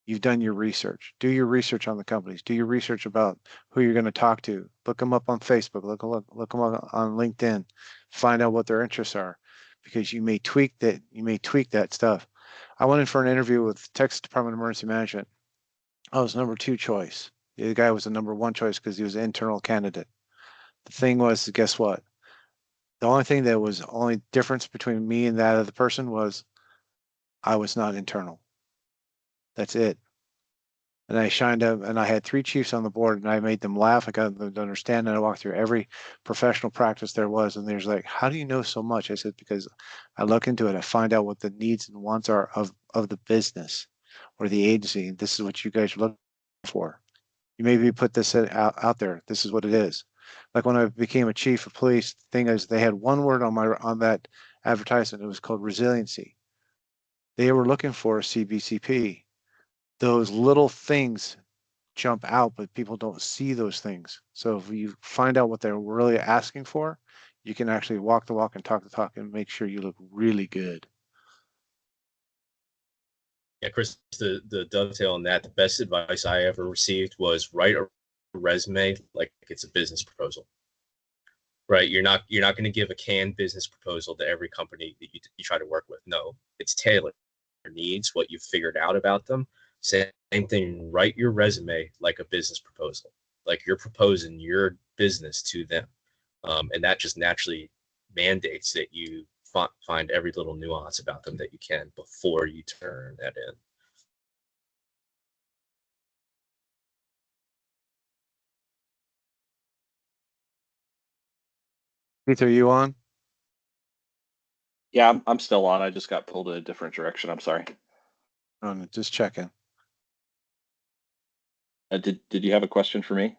You've done your research. Do your research on the companies. Do your research about who you're going to talk to. Look them up on Facebook. Look them up on LinkedIn. Find out what their interests are, because you may tweak that. You may tweak that stuff. I went in for an interview with Texas Department of Emergency Management. I was number 2 choice. The other guy was the number 1 choice because he was an internal candidate. The thing was, guess what? The only thing that was only difference between me and that other person was I was not internal. That's it. And I shined up, and I had 3 chiefs on the board, and I made them laugh. I got them to understand, and I walked through every professional practice there was. And there's like, how do you know so much? I said, because I look into it, I find out what the needs and wants are of the business or the agency. This is what you guys are looking for. You maybe put this out there. This is what it is. Like when I became a chief of police, the thing is, they had one word on that advertisement. It was called resiliency. They were looking for a CBCP. Those little things jump out, but people don't see those things. So if you find out what they're really asking for, you can actually walk the walk and talk the talk and make sure you look really good. Yeah, Chris, the dovetail on that, the best advice I ever received was write a resume like it's a business proposal. Right? You're not going to give a canned business proposal to every company that you try to work with. No, it's tailored to their needs, what you've figured out about them. Same thing, write your resume like a business proposal, like you're proposing your business to them. And that just naturally mandates that you find every little nuance about them that you can before you turn that in. Keith, are you on? Yeah, I'm still on. I just got pulled in a different direction. I'm sorry. Oh, no, just checking. Did you have a question for me?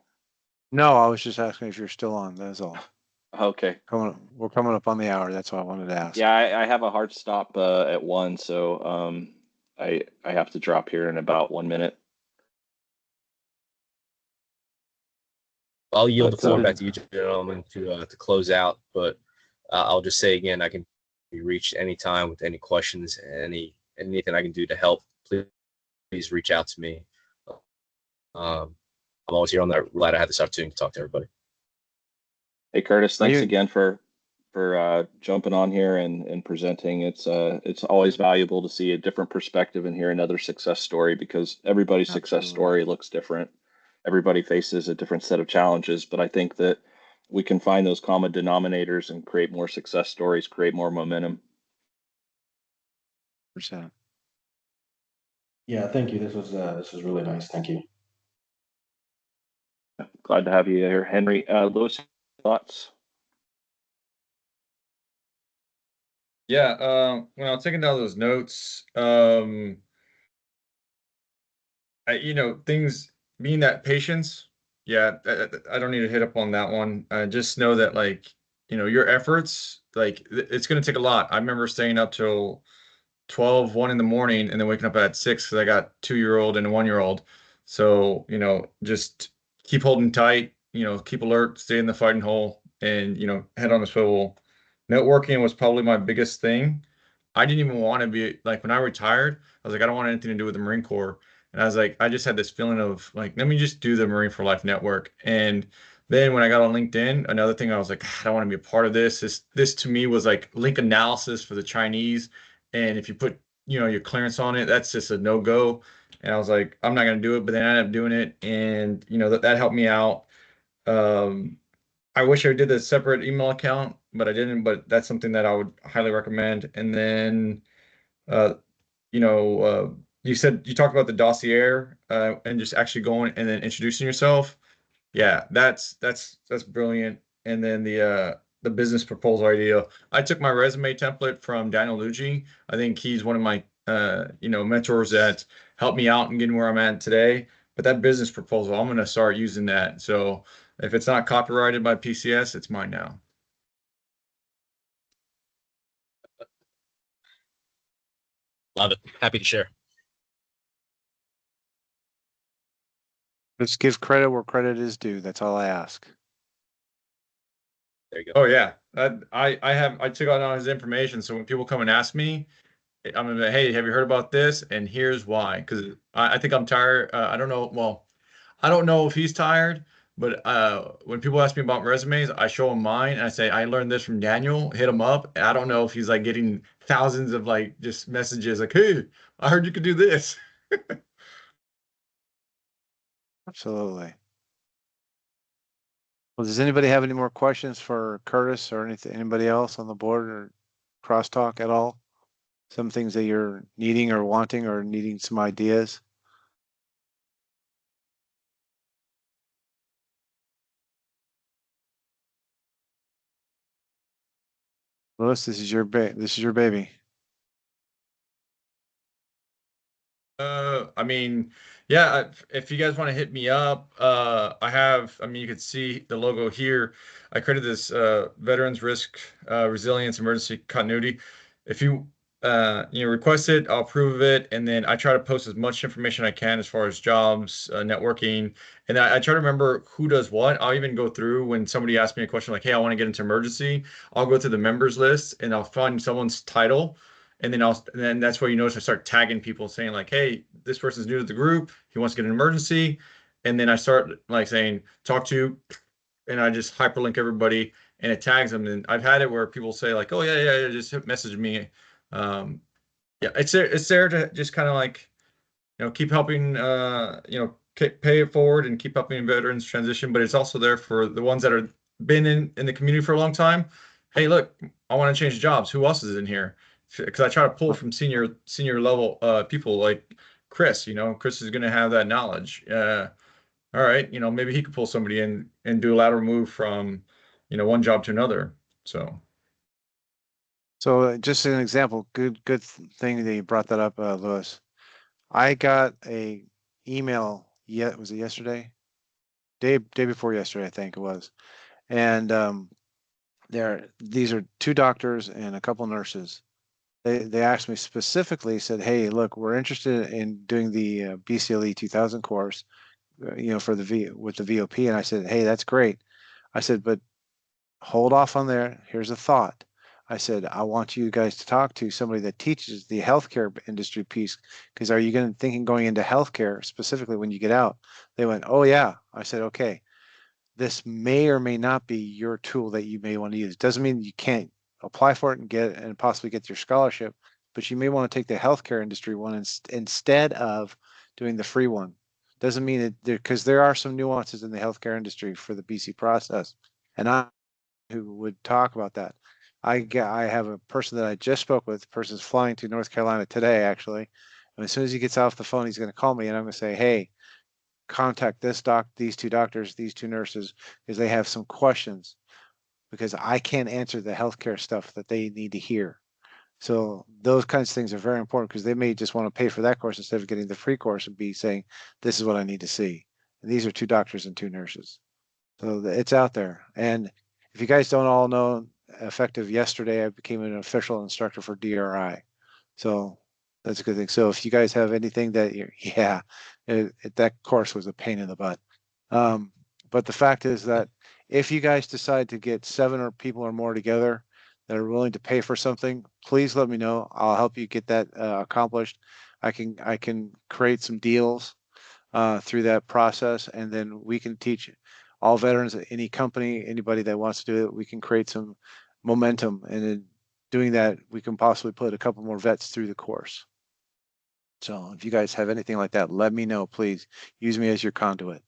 No, I was just asking if you're still on. That's all. Okay. We're coming up on the hour. That's why I wanted to ask. Yeah, I have a hard stop at 1, so I have to drop here in about 1 minute. I'll yield the floor back to you gentlemen to close out, but I'll just say again, I can be reached anytime with any questions, anything I can do to help. Please reach out to me. I'm always here on that. Glad I had this opportunity to talk to everybody. Hey, Curtis, Are thanks you- again for jumping on here and presenting. It's always valuable to see a different perspective and hear another success story, because everybody's success Absolutely. story looks different. Everybody faces a different set of challenges, but I think that we can find those common denominators and create more success stories, create more momentum. Percent. Yeah, thank you. This was really nice. Thank you. Glad to have you here, Henry. Lewis, thoughts? Yeah, when I was taking down those notes, things being that patience, yeah, I don't need to hit up on that one. Just know that, like, your efforts, like, it's going to take a lot. I remember staying up till 12, 1 in the morning, and then waking up at 6 because I got 2-year-old and a 1-year-old. So, just keep holding tight, keep alert, stay in the fighting hole, and, head on the swivel. Networking was probably my biggest thing. I didn't even want to be like, when I retired, I was like, I don't want anything to do with the Marine Corps. And I was like, I just had this feeling of like, let me just do the Marine for Life network. And then when I got on LinkedIn, another thing I was like, I don't want to be a part of this. This to me was like link analysis for the Chinese. And if you put, your clearance on it, that's just a no-go. And I was like, I'm not going to do it. But then I ended up doing it. And, that helped me out. I wish I did a separate email account, but I didn't. But that's something that I would highly recommend. And then, uh, you said you talked about the dossier and just actually going and then introducing yourself. Yeah, that's brilliant. And then the business proposal idea. I took my resume template from Daniel Luigi. I think he's one of my mentors that helped me out in getting where I'm at today. But that business proposal, I'm gonna start using that. So if it's not copyrighted by PCS, it's mine now. Love it. Happy to share. Let's give credit where credit is due. That's all I ask. There you go. Oh yeah, I took out all his information. So when people come and ask me, I'm gonna be, hey, have you heard about this? And here's why. Because I think I'm tired. I don't know. Well, I don't know if he's tired, but when people ask me about resumes, I show them mine and I say, I learned this from Daniel. Hit him up. I don't know if he's like getting thousands of like just messages like, hey, I heard you could do this. Absolutely. Well, does anybody have any more questions for Curtis or anybody else on the board or crosstalk at all? Some things that you're needing or wanting or needing some ideas? Lewis, this is your baby. I mean, yeah, if you guys want to hit me up, I mean, you could see the logo here. I created this Veterans Risk Resilience Emergency Continuity. If you request it, I'll approve it, and then I try to post as much information I can as far as jobs, networking, and I try to remember who does what. I'll even go through when somebody asks me a question like, "Hey, I want to get into emergency." I'll go through the members list and I'll find someone's title. And then that's where you notice I start tagging people saying like, hey, this person's new to the group. He wants to get an emergency. And then I start like saying, talk to, and I just hyperlink everybody and it tags them. And I've had it where people say like, oh yeah, just message me. Yeah, it's there to just kind of like, keep helping, pay it forward and keep helping veterans transition. But it's also there for the ones that are been in the community for a long time. Hey, look, I want to change jobs. Who else is in here? Because I try to pull from senior level people like Chris. Chris is going to have that knowledge. All right, maybe he could pull somebody in and do a lateral move from, one job to another. So Just an example, good thing that you brought that up, Lewis. I got a email. Was it yesterday? Day before yesterday, I think it was. And these are 2 doctors and a couple nurses. They asked me specifically, said, hey, look, we're interested in doing the BCLE 2000 course, for with the VOP. And I said, hey, that's great. I said, but hold off on there. Here's a thought. I said, I want you guys to talk to somebody that teaches the healthcare industry piece, because are you going to thinking going into healthcare specifically when you get out? They went, oh yeah. I said, okay, this may or may not be your tool that you may want to use. Doesn't mean you can't apply for it and get and possibly get your scholarship, but you may want to take the healthcare industry one instead of doing the free one. Doesn't mean it, because there are some nuances in the healthcare industry for the BC process, and I who would talk about that. I have a person that I just spoke with. The person's flying to North Carolina today, actually. And as soon as he gets off the phone, he's going to call me, and I'm going to say, hey, contact these two doctors, these two nurses, because they have some questions, because I can't answer the healthcare stuff that they need to hear. So those kinds of things are very important, because they may just want to pay for that course instead of getting the free course and be saying, this is what I need to see. And these are two doctors and two nurses. So it's out there. And if you guys don't all know, effective yesterday, I became an official instructor for DRI. So that's a good thing. So if you guys have anything that that course was a pain in the butt. But the fact is that if you guys decide to get 7 or people or more together that are willing to pay for something, please let me know. I'll help you get that accomplished. I can create some deals through that process, and then we can teach all veterans at any company, anybody that wants to do it. We can create some momentum, and in doing that, we can possibly put a couple more vets through the course. So if you guys have anything like that, let me know, please. Use me as your conduit.